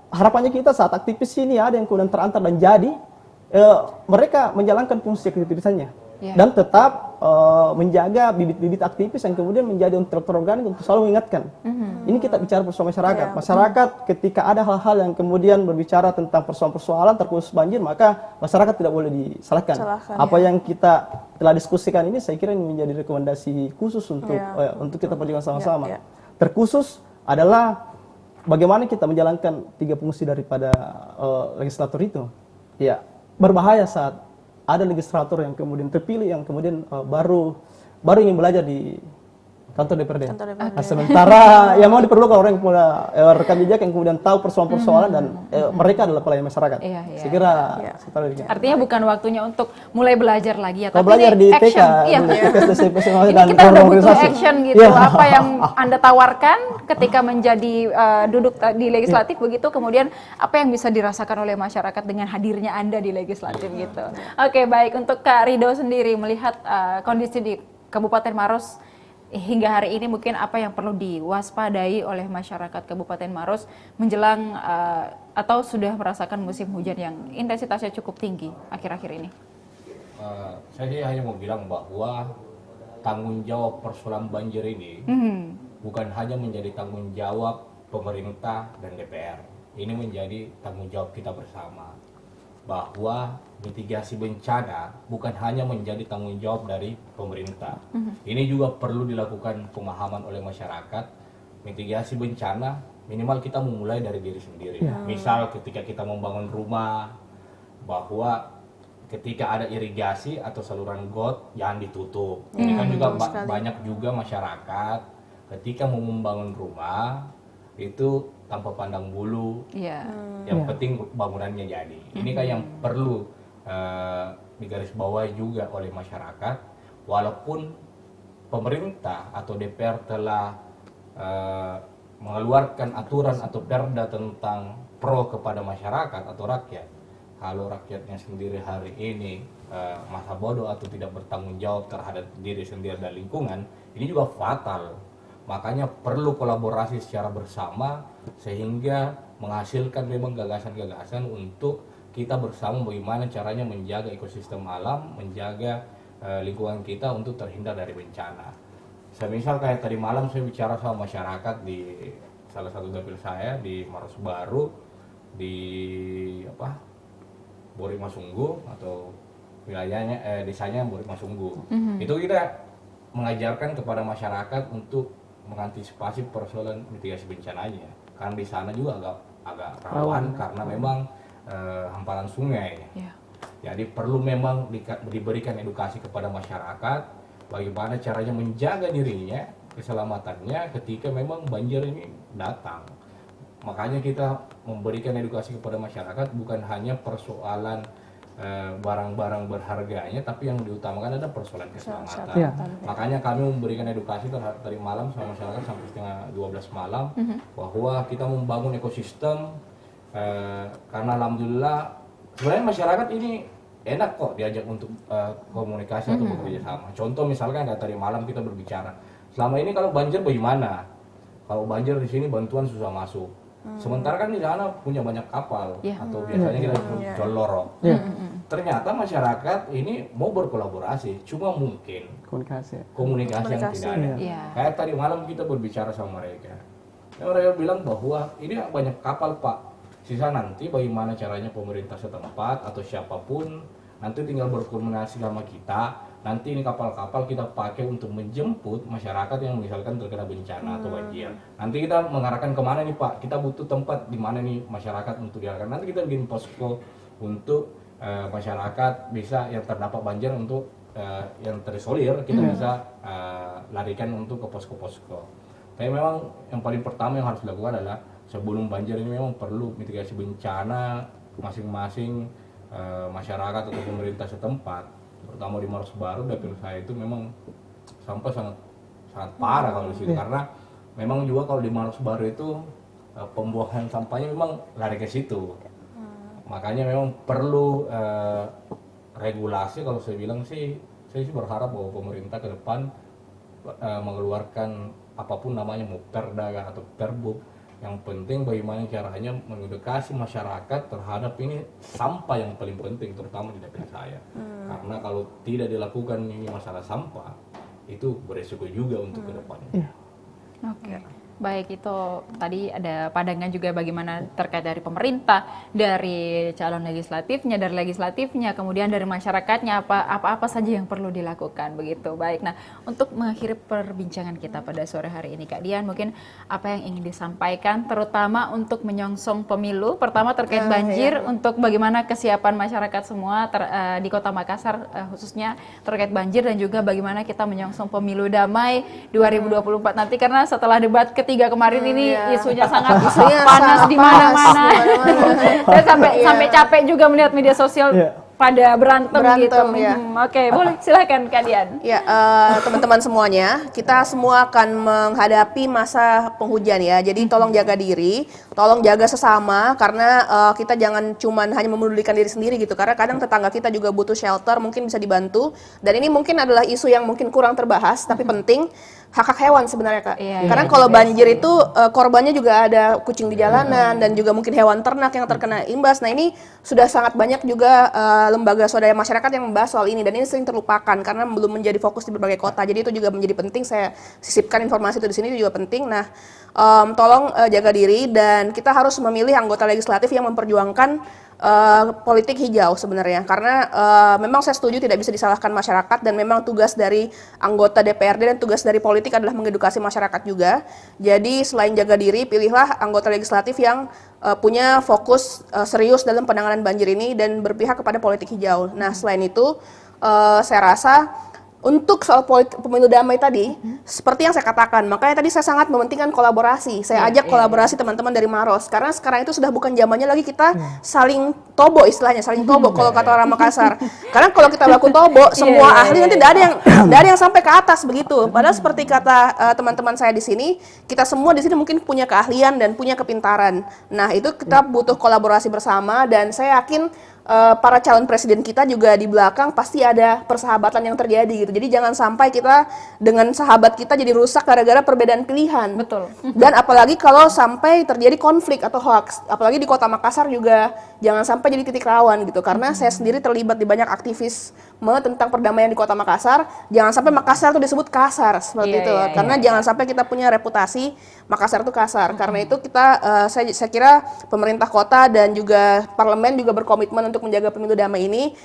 harapannya kita saat aktivis ini ada yang kemudian terantar dan jadi mereka menjalankan fungsi aktivitasnya dan tetap menjaga bibit-bibit aktivis yang kemudian menjadi intelektual organik untuk selalu mengingatkan. Ini kita bicara persoalan masyarakat. Masyarakat ketika ada hal-hal yang kemudian berbicara tentang persoalan-persoalan terkhusus banjir, maka masyarakat tidak boleh disalahkan. Apa yang kita telah diskusikan ini saya kira ini menjadi rekomendasi khusus untuk kita perjuangkan sama-sama. Terkhusus adalah bagaimana kita menjalankan 3 fungsi daripada legislator itu. Ya, berbahaya saat ada legislator yang kemudian terpilih yang kemudian baru ingin belajar di kantor DPRD. Kantor DPRD. Nah, sementara yang mau diperlukan orang yang punya rekam jejak yang kemudian tahu persoalan-persoalan dan mereka adalah pelayan masyarakat. Iya, iya. Saya kira setelah demikian. Artinya bukan waktunya untuk mulai belajar lagi ya, Kalau tapi belajar ini di TK, action. Iya. dulu, TK, SMP, SMA, Ini dan kita udah butuh organisasi. action gitu. Iya. Apa yang Anda tawarkan ketika menjadi duduk di legislatif begitu, kemudian apa yang bisa dirasakan oleh masyarakat dengan hadirnya Anda di legislatif gitu. Oke, baik, untuk Kak Rido sendiri melihat kondisi di Kabupaten Maros hingga hari ini, mungkin apa yang perlu diwaspadai oleh masyarakat Kabupaten Maros menjelang atau sudah merasakan musim hujan yang intensitasnya cukup tinggi akhir-akhir ini? Saya sih hanya mau bilang bahwa tanggung jawab persoalan banjir ini bukan hanya menjadi tanggung jawab pemerintah dan DPR. Ini menjadi tanggung jawab kita bersama. Bahwa mitigasi bencana bukan hanya menjadi tanggung jawab dari pemerintah. Ini juga perlu dilakukan pemahaman oleh masyarakat. Mitigasi bencana minimal kita memulai dari diri sendiri. Misal ketika kita membangun rumah, bahwa ketika ada irigasi atau saluran got jangan ditutup. Ini kan juga banyak juga masyarakat ketika mau membangun rumah itu tanpa pandang bulu. Yang penting bangunannya jadi. Ini kan yang perlu digarisbawahi juga oleh masyarakat. Walaupun pemerintah atau DPR telah mengeluarkan aturan atau perda tentang pro kepada masyarakat atau rakyat, kalau rakyatnya sendiri hari ini masa bodoh atau tidak bertanggung jawab terhadap diri sendiri dan lingkungan, ini juga fatal. Makanya perlu kolaborasi secara bersama sehingga menghasilkan memang gagasan-gagasan untuk kita bersama bagaimana caranya menjaga ekosistem alam, menjaga lingkungan kita untuk terhindar dari bencana. Misal kayak tadi malam saya bicara sama masyarakat di salah satu dapil saya di Maros Baru, di Bori Masunggu atau wilayahnya desanya Bori Masunggu. Itu kita mengajarkan kepada masyarakat untuk mengantisipasi persoalan mitigasi bencananya, karena di sana juga agak rawan karena memang hamparan sungai. Jadi perlu memang diberikan edukasi kepada masyarakat bagaimana caranya menjaga dirinya, keselamatannya ketika memang banjir ini datang. Makanya kita memberikan edukasi kepada masyarakat bukan hanya persoalan barang-barang berharganya, tapi yang diutamakan adalah persoalan keselamatan. Makanya kami memberikan edukasi tadi malam sama masyarakat sampai setengah 12 malam bahwa kita membangun ekosistem karena alhamdulillah sebenarnya masyarakat ini enak kok diajak untuk komunikasi atau bekerja sama. Contoh misalkan tadi malam kita berbicara, selama ini kalau banjir bagaimana? Kalau banjir di sini bantuan susah masuk. Sementara kan di sana punya banyak kapal atau biasanya kita jual lorong. Ternyata masyarakat ini mau berkolaborasi, cuma mungkin komunikasi yang tidak ada. Kayak tadi malam kita berbicara sama mereka. Mereka bilang bahwa ini banyak kapal Pak. Sisa nanti bagaimana caranya pemerintah setempat atau siapapun nanti tinggal berkomunikasi sama kita. Nanti ini kapal-kapal kita pakai untuk menjemput masyarakat yang misalkan terkena bencana atau banjir. Nanti kita mengarahkan kemana nih Pak? Kita butuh tempat di mana nih masyarakat untuk diarahkan. Nanti kita bikin posko untuk masyarakat bisa yang terdampak banjir untuk yang terisolir kita bisa larikan untuk ke posko-posko. Tapi memang yang paling pertama yang harus dilakukan adalah sebelum banjir ini memang perlu mitigasi bencana masing-masing masyarakat atau pemerintah setempat. Terutama di Maros Baru dapil saya itu memang sampah sangat parah kalau di situ karena memang juga kalau di Maros Baru itu pembuangan sampahnya memang lari ke situ. Makanya memang perlu regulasi. Kalau saya bilang sih, saya sih berharap bahwa pemerintah ke depan mengeluarkan apapun namanya mau perda atau perbuk. Yang penting bagaimana caranya mengedukasi masyarakat terhadap ini sampah yang paling penting, terutama di dapil saya. Karena kalau tidak dilakukan ini masalah sampah, itu beresiko juga untuk ke depannya. Oke. Baik, itu tadi ada pandangan juga bagaimana terkait dari pemerintah, dari calon legislatifnya, kemudian dari masyarakatnya apa saja yang perlu dilakukan begitu. Baik, nah untuk mengakhiri perbincangan kita pada sore hari ini, Kak Dian, mungkin apa yang ingin disampaikan, terutama untuk menyongsong pemilu, pertama terkait banjir, untuk bagaimana kesiapan masyarakat semua di Kota Makassar khususnya terkait banjir, dan juga bagaimana kita menyongsong pemilu damai 2024 nanti, karena setelah debat ketiga kemarin ini isunya sangat panas di mana-mana. Saya sampai capek juga melihat media sosial pada berantem gitu. Ya. Oke, boleh silakan Kak Dian. Ya, teman-teman semuanya, kita semua akan menghadapi masa penghujan ya. Jadi tolong jaga diri, tolong jaga sesama, karena kita jangan cuman hanya memedulikan diri sendiri gitu. Karena kadang tetangga kita juga butuh shelter, mungkin bisa dibantu. Dan ini mungkin adalah isu yang mungkin kurang terbahas, tapi penting. Hak-hak hewan sebenarnya, Kak. Karena kalau banjir itu korbannya juga ada kucing di jalanan dan juga mungkin hewan ternak yang terkena imbas. Nah, ini sudah sangat banyak juga lembaga swadaya masyarakat yang membahas soal ini, dan ini sering terlupakan karena belum menjadi fokus di berbagai kota. Jadi itu juga menjadi penting, saya sisipkan informasi itu di sini, itu juga penting. Nah, tolong jaga diri, dan kita harus memilih anggota legislatif yang memperjuangkan politik hijau sebenarnya, karena memang saya setuju tidak bisa disalahkan masyarakat, dan memang tugas dari anggota DPRD dan tugas dari politik adalah mengedukasi masyarakat juga. Jadi selain jaga diri, pilihlah anggota legislatif yang punya fokus serius dalam penanganan banjir ini dan berpihak kepada politik hijau. Nah, selain itu saya rasa untuk soal pemilu damai tadi, seperti yang saya katakan, makanya tadi saya sangat mementingkan kolaborasi. Saya ajak kolaborasi teman-teman dari Maros, karena sekarang itu sudah bukan zamannya lagi kita saling tobo, istilahnya saling tobo kalau kata orang Makassar. Karena kalau kita lakukan tobo, semua ahli nanti tidak ada yang sampai ke atas begitu. Padahal seperti kata teman-teman saya di sini, kita semua di sini mungkin punya keahlian dan punya kepintaran. Nah, itu kita butuh kolaborasi bersama, dan saya yakin para calon presiden kita juga di belakang pasti ada persahabatan yang terjadi gitu. Jadi jangan sampai kita dengan sahabat kita jadi rusak gara-gara perbedaan pilihan. Betul. Dan apalagi kalau sampai terjadi konflik atau hoax. Apalagi di Kota Makassar juga jangan sampai jadi titik rawan gitu. Karena saya sendiri terlibat di banyak aktivisme tentang perdamaian di Kota Makassar. Jangan sampai Makassar itu disebut kasar seperti itu. Karena jangan sampai kita punya reputasi Makassar itu kasar. Karena itu kita saya kira pemerintah kota dan juga parlemen juga berkomitmen untuk menjaga pemilu damai ini.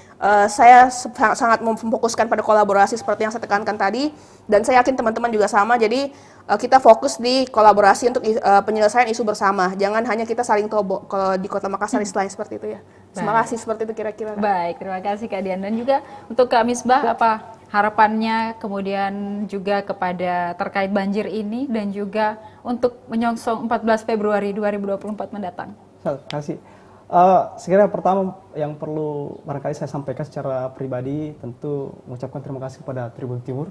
Saya sangat memfokuskan pada kolaborasi seperti yang saya tekankan tadi, dan saya yakin teman-teman juga sama. Jadi kita fokus di kolaborasi untuk penyelesaian isu bersama. Jangan hanya kita saling tobo kalau di Kota Makassar istilahnya seperti itu ya. Terima kasih, seperti itu kira-kira. Baik, terima kasih Kak Dian, dan juga untuk Kak Misbah, apa harapannya kemudian juga kepada terkait banjir ini dan juga untuk menyongsong 14 Februari 2024 mendatang. Terima kasih. Sekiranya pertama yang perlu barangkali saya sampaikan secara pribadi, tentu mengucapkan terima kasih kepada Tribun Timur.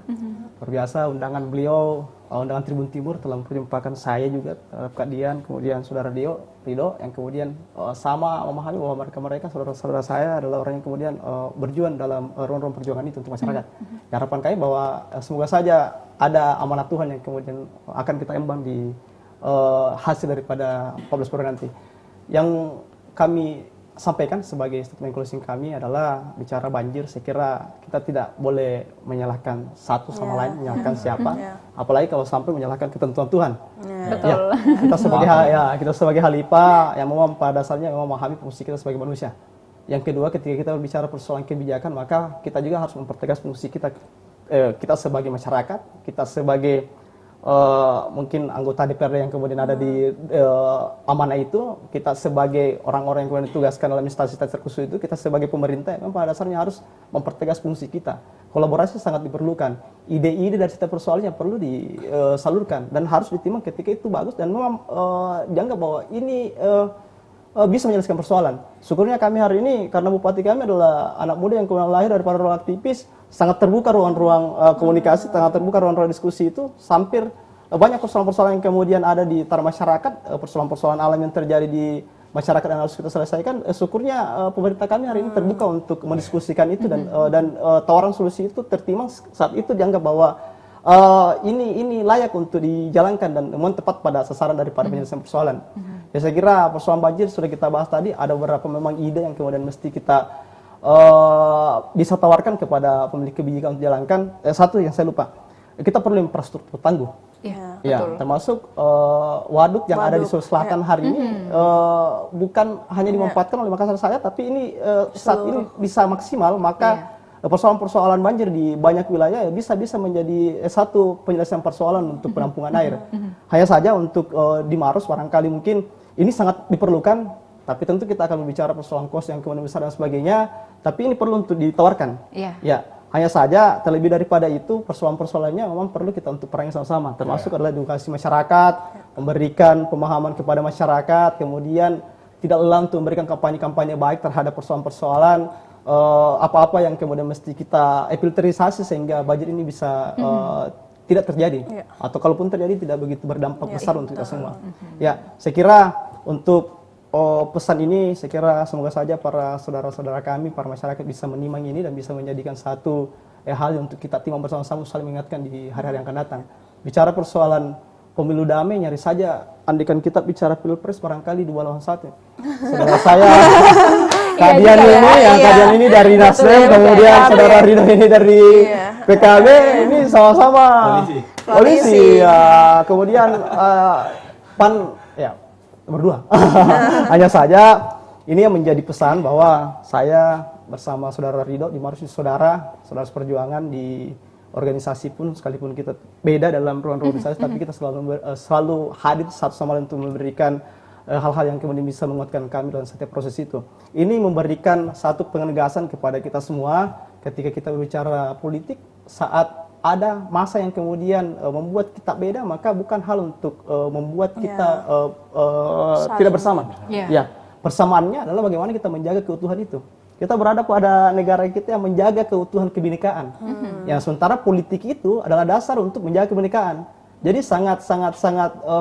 Luar biasa undangan beliau, undangan Tribun Timur telah memperjumpakan saya juga terhadap Kak Dian, kemudian Saudara Rido, yang kemudian sama memahami bahwa mereka saudara-saudara saya adalah orang yang kemudian berjuang dalam ruang-ruang perjuangan itu untuk masyarakat. Harapan kami bahwa semoga saja ada amanat Tuhan yang kemudian akan kita emban di hasil daripada 14 Februari nanti. Yang kami sampaikan sebagai statement closing kami adalah bicara banjir, saya kira kita tidak boleh menyalahkan satu sama lain, menyalahkan siapa, apalagi kalau sampai menyalahkan ketentuan Tuhan. Betul. Kita sebagai Khalifah yang memang pada dasarnya memang memahami fungsi kita sebagai manusia. Yang kedua, ketika kita berbicara persoalan kebijakan, maka kita juga harus mempertegas fungsi kita, kita sebagai masyarakat, kita sebagai mungkin anggota DPRD yang kemudian ada di amanah itu, kita sebagai orang-orang yang kemudian ditugaskan dalam instansi-instansi terkhusus itu, kita sebagai pemerintah memang pada dasarnya harus mempertegas fungsi kita. Kolaborasi sangat diperlukan, ide-ide dari setiap persoalannya perlu disalurkan dan harus ditimbang ketika itu bagus dan memang dianggap bahwa ini bisa menyelesaikan persoalan. Syukurnya kami hari ini karena bupati kami adalah anak muda yang kemudian lahir dari para ruang aktivis, sangat terbuka ruang-ruang komunikasi, sangat terbuka ruang-ruang diskusi itu, hampir banyak persoalan-persoalan yang kemudian ada di tara masyarakat, persoalan-persoalan alam yang terjadi di masyarakat yang harus kita selesaikan. Syukurnya pemerintah kami hari ini terbuka untuk mendiskusikan itu dan tawaran solusi itu tertimbang saat itu dianggap bahwa ini layak untuk dijalankan dan memang tepat pada sasaran daripada penyelesaian persoalan. Ya, saya kira persoalan banjir sudah kita bahas tadi, ada beberapa memang ide yang kemudian mesti kita bisa tawarkan kepada pemilik kebijakan untuk dijalankan. Satu yang saya lupa, kita perlu infrastruktur tangguh. Iya, Ya, betul. termasuk waduk yang ada di Sulawesi Selatan hari ini bukan hanya dimanfaatkan oleh Makassar saja, tapi ini saat ini bisa maksimal, maka persoalan-persoalan banjir di banyak wilayah ya bisa menjadi satu penyelesaian persoalan untuk penampungan air. Hanya saja untuk di Maros barangkali mungkin ini sangat diperlukan, tapi tentu kita akan berbicara persoalan kos yang kemudian besar dan sebagainya, tapi ini perlu untuk ditawarkan. Iya. Ya, hanya saja terlebih daripada itu persoalan-persoalannya memang perlu kita untuk perangi sama-sama, termasuk adalah edukasi masyarakat, memberikan pemahaman kepada masyarakat, kemudian tidak lelah untuk memberikan kampanye-kampanye baik terhadap persoalan-persoalan apa-apa yang kemudian mesti kita filterisasi sehingga banjir ini bisa tidak terjadi, atau kalaupun terjadi tidak begitu berdampak besar untuk kita semua. Ya, saya kira untuk pesan ini, saya kira semoga saja para saudara-saudara kami, para masyarakat bisa menimang ini dan bisa menjadikan satu hal untuk kita timbang bersama-sama saling mengingatkan di hari-hari yang akan datang. Bicara persoalan pemilu damai, nyari saja andikan kita bicara pilpres barangkali 2 lawan 1. Saudara saya Kadian Kadian ini dari Nasdem, kemudian saudara Ridho ini dari PKB, ini sama-sama polisi. Ya, kemudian PAN ya berdua. Hanya saja ini yang menjadi pesan bahwa saya bersama saudara Ridho di Maros, saudara seperjuangan di organisasi pun, sekalipun kita beda dalam ruang organisasi, tapi kita selalu hadir satu sama lain untuk memberikan hal-hal yang kemudian bisa menguatkan kami dalam setiap proses itu. Ini memberikan satu penegasan kepada kita semua ketika kita berbicara politik, saat ada masa yang kemudian membuat kita beda, maka bukan hal untuk membuat kita tidak bersama. Ya, persamaannya adalah bagaimana kita menjaga keutuhan itu. Kita berada pada negara kita yang menjaga keutuhan kebinekaan. Yang sementara politik itu adalah dasar untuk menjaga kebinekaan. Jadi sangat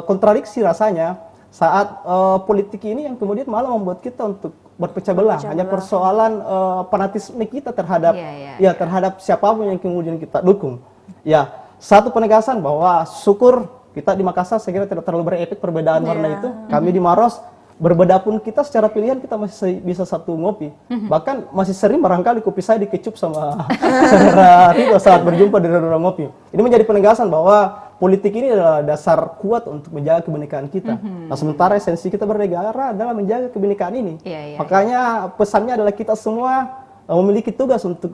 kontradiksi rasanya saat politik ini yang kemudian malah membuat kita untuk berpecah belah. Hanya persoalan fanatisme kita terhadap terhadap siapapun yang kemudian kita dukung. Ya, satu penegasan bahwa syukur kita di Makassar saya kira tidak terlalu berefek perbedaan warna itu. Kami di Maros berbeda pun kita secara pilihan kita masih bisa satu ngopi. Bahkan masih sering barangkali kopi saya dikecup sama saudara Ridho saat berjumpa di ruang ngopi. Ini menjadi penegasan bahwa politik ini adalah dasar kuat untuk menjaga kebinekaan kita. Nah, sementara esensi kita bernegara adalah menjaga kebinekaan ini. Makanya pesannya adalah kita semua memiliki tugas untuk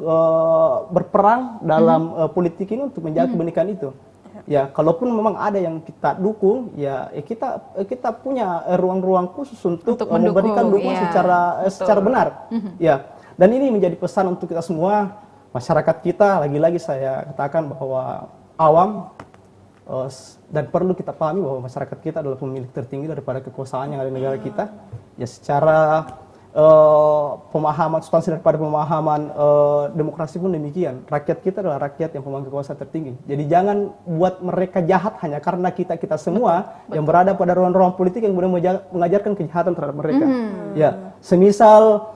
berperang dalam politik ini untuk menjaga kebinekaan itu. Ya, kalaupun memang ada yang kita dukung, ya kita punya ruang-ruang khusus untuk memberikan dukungan secara benar. Ya, dan ini menjadi pesan untuk kita semua, masyarakat kita. Lagi-lagi saya katakan bahwa awam dan perlu kita pahami bahwa masyarakat kita adalah pemilik tertinggi daripada kekuasaan yang ada di negara kita. Ya, secara pemahaman substansi daripada pemahaman demokrasi pun demikian. Rakyat kita adalah rakyat yang pemegang kekuasaan tertinggi. Jadi jangan buat mereka jahat hanya karena kita semua yang berada pada ruang-ruang politik yang kemudian mengajarkan kejahatan terhadap mereka. Ya, semisal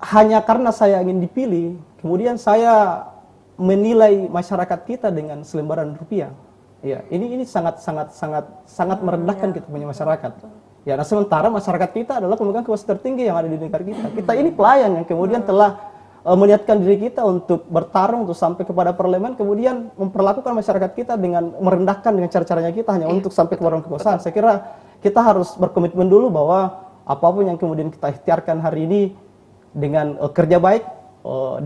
hanya karena saya ingin dipilih, kemudian saya menilai masyarakat kita dengan selembaran rupiah. Ya, ini sangat merendahkan kita punya masyarakat. Ya, nah sementara masyarakat kita adalah pemegang kekuasaan tertinggi yang ada di negara kita. Kita ini pelayan yang kemudian telah meniatkan diri kita untuk bertarung untuk sampai kepada parlemen, kemudian memperlakukan masyarakat kita dengan merendahkan dengan cara-caranya kita hanya untuk sampai ke warung kekuasaan. Saya kira kita harus berkomitmen dulu bahwa apapun yang kemudian kita ikhtiarkan hari ini dengan kerja baik,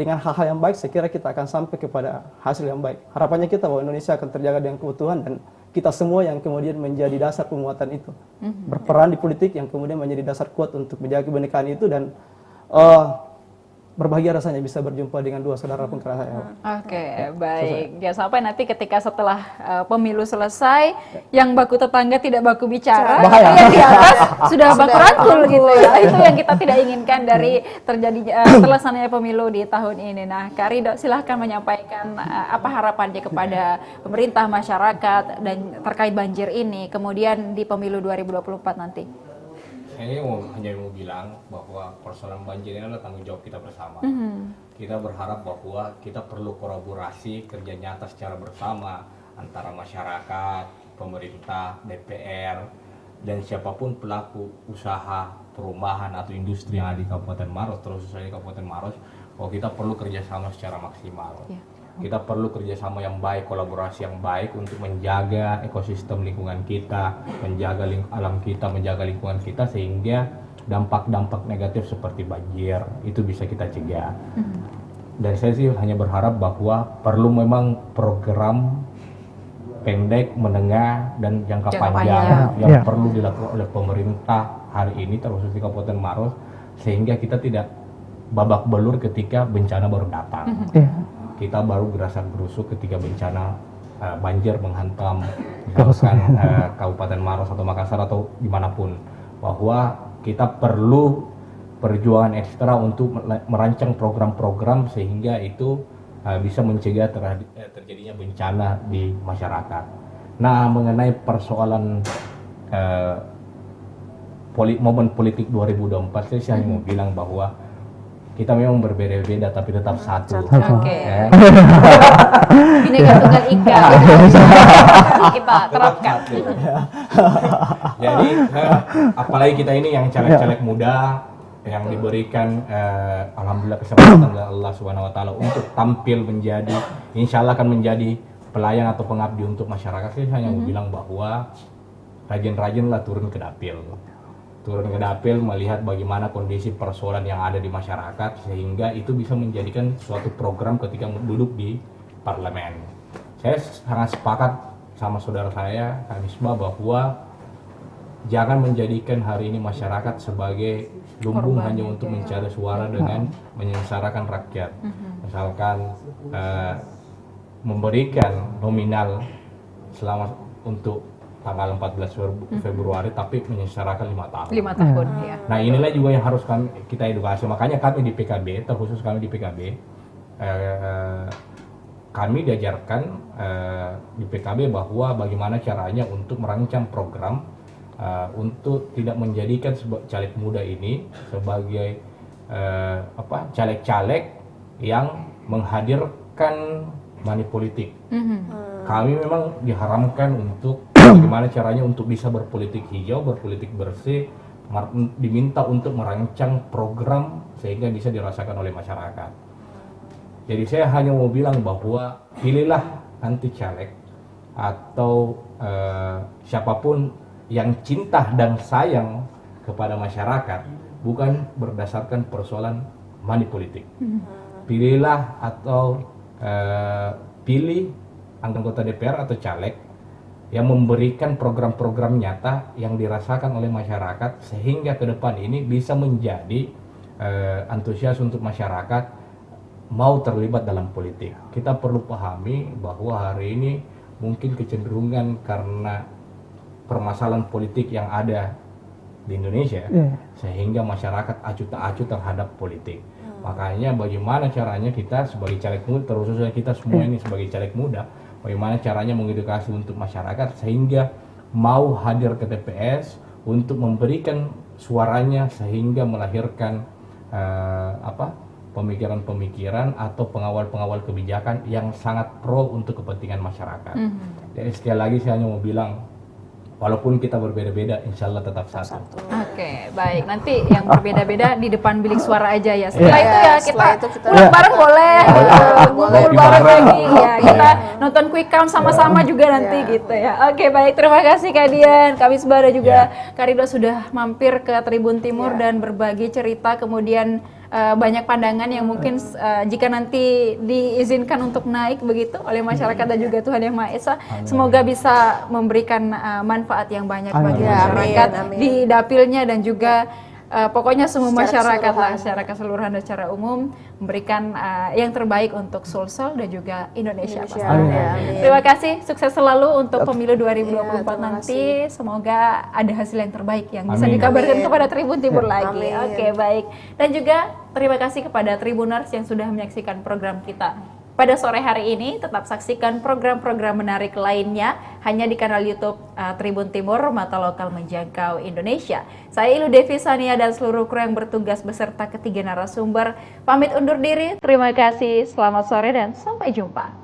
dengan hal-hal yang baik, saya kira kita akan sampai kepada hasil yang baik. Harapannya kita bahwa Indonesia akan terjaga dengan keutuhan dan kita semua yang kemudian menjadi dasar penguatan itu. Berperan di politik yang kemudian menjadi dasar kuat untuk menjaga kebinekaan itu, dan berbahagia rasanya bisa berjumpa dengan dua saudara penggerak saya. Oke, baik. Jangan sampai nanti ketika setelah pemilu selesai, yang baku tetangga tidak baku bicara, yang di atas sudah baku rangkul gitu ya. Itu yang kita tidak inginkan dari terjadinya terlaksananya pemilu di tahun ini. Nah, Kak Ridho silahkan menyampaikan apa harapannya kepada pemerintah, masyarakat, dan terkait banjir ini, kemudian di pemilu 2024 nanti. Saya hanya mau bilang bahwa persoalan banjir ini adalah tanggung jawab kita bersama. Kita berharap bahwa kita perlu kolaborasi kerja nyata secara bersama antara masyarakat, pemerintah, DPR, dan siapapun pelaku usaha perumahan atau industri yang ada di Kabupaten Maros, terus di Kabupaten Maros, bahwa kita perlu kerjasama secara maksimal. Kita perlu kerjasama yang baik, kolaborasi yang baik untuk menjaga ekosistem lingkungan kita, menjaga alam kita, menjaga lingkungan kita, sehingga dampak-dampak negatif seperti banjir itu bisa kita cegah. Dan saya sih hanya berharap bahwa perlu memang program pendek, menengah, dan jangka panjang yang perlu dilakukan oleh pemerintah hari ini, terkhusus di Kabupaten Maros, sehingga kita tidak babak belur ketika bencana baru datang. Kita baru gerasak gerusuk ketika bencana banjir menghantam misalkan Kabupaten Maros atau Makassar atau dimanapun, bahwa kita perlu perjuangan ekstra untuk merancang program-program sehingga itu bisa mencegah terjadinya bencana di masyarakat. Nah, mengenai persoalan momen politik 2024, saya hanya mau bilang bahwa kita memang berbeda-beda tapi tetap satu. Bineka Tunggal Ika kita terapkan. Jadi apalagi kita ini yang caleg-caleg muda yang diberikan alhamdulillah kesempatan dari Allah Subhanahu wa taala untuk tampil menjadi, insya Allah akan menjadi pelayan atau pengabdi untuk masyarakat. Saya hanya mau bilang bahwa rajin-rajinlah turun ke dapil. Turun ke dapil melihat bagaimana kondisi persoalan yang ada di masyarakat, sehingga itu bisa menjadikan suatu program ketika duduk di parlemen. Saya sangat sepakat sama saudara saya, Kak Misbah, bahwa jangan menjadikan hari ini masyarakat sebagai lumbung hanya untuk mencari suara dengan menyengsarakan rakyat. Misalkan memberikan nominal selama untuk tanggal 14 Februari tapi menyengsarakan 5 tahun. 5 tahun, ya. Nah, inilah juga yang harus kita edukasi. Makanya kami di PKB, terkhusus kami di PKB, kami diajarkan di PKB bahwa bagaimana caranya untuk merancang program untuk tidak menjadikan caleg muda ini sebagai caleg-caleg yang menghadirkan money politik. Kami memang diharamkan untuk bagaimana caranya untuk bisa berpolitik hijau, berpolitik bersih, diminta untuk merancang program sehingga bisa dirasakan oleh masyarakat. Jadi saya hanya mau bilang bahwa pilihlah nanti caleg atau siapapun yang cinta dan sayang kepada masyarakat, bukan berdasarkan persoalan money politik. Pilihlah atau pilih anggota DPR atau caleg yang memberikan program-program nyata yang dirasakan oleh masyarakat, sehingga ke depan ini bisa menjadi antusias untuk masyarakat mau terlibat dalam politik. Kita perlu pahami bahwa hari ini mungkin kecenderungan karena permasalahan politik yang ada di Indonesia, sehingga masyarakat acuh tak acuh terhadap politik. Makanya bagaimana caranya kita sebagai caleg muda, terkhususnya kita semua ini sebagai caleg muda, bagaimana caranya mengedukasi untuk masyarakat sehingga mau hadir ke TPS untuk memberikan suaranya, sehingga melahirkan pemikiran-pemikiran atau pengawal-pengawal kebijakan yang sangat pro untuk kepentingan masyarakat. Jadi sekali lagi saya hanya mau bilang, walaupun kita berbeda-beda, insya Allah tetap satu. Oke, baik. Nanti yang berbeda-beda di depan bilik suara aja ya. Setelah itu ya kita kita pulang bareng boleh, ngumpul bareng lagi. Ya, kita Iya. nonton quick count sama-sama juga nanti gitu ya. Oke, baik. Terima kasih Kak Dian, Kak Misbah dan juga Kak Ridho sudah mampir ke Tribun Timur dan berbagi cerita, kemudian banyak pandangan yang mungkin jika nanti diizinkan untuk naik begitu oleh masyarakat dan juga Tuhan Yang Maha Esa, semoga bisa memberikan manfaat yang banyak bagi masyarakat di dapilnya dan juga pokoknya semua masyarakat lah, secara keseluruhan dan secara umum memberikan yang terbaik untuk Sulsel dan juga Indonesia. Terima kasih, sukses selalu untuk pemilu 2024 nanti. Semoga ada hasil yang terbaik yang bisa dikabarkan kepada Tribun Timur lagi. Oke, baik. Dan juga terima kasih kepada Tribuners yang sudah menyaksikan program kita pada sore hari ini. Tetap saksikan program-program menarik lainnya hanya di kanal YouTube Tribun Timur, Mata Lokal Menjangkau Indonesia. Saya Ilu Devi Sania dan seluruh kru yang bertugas beserta ketiga narasumber pamit undur diri. Terima kasih, selamat sore dan sampai jumpa.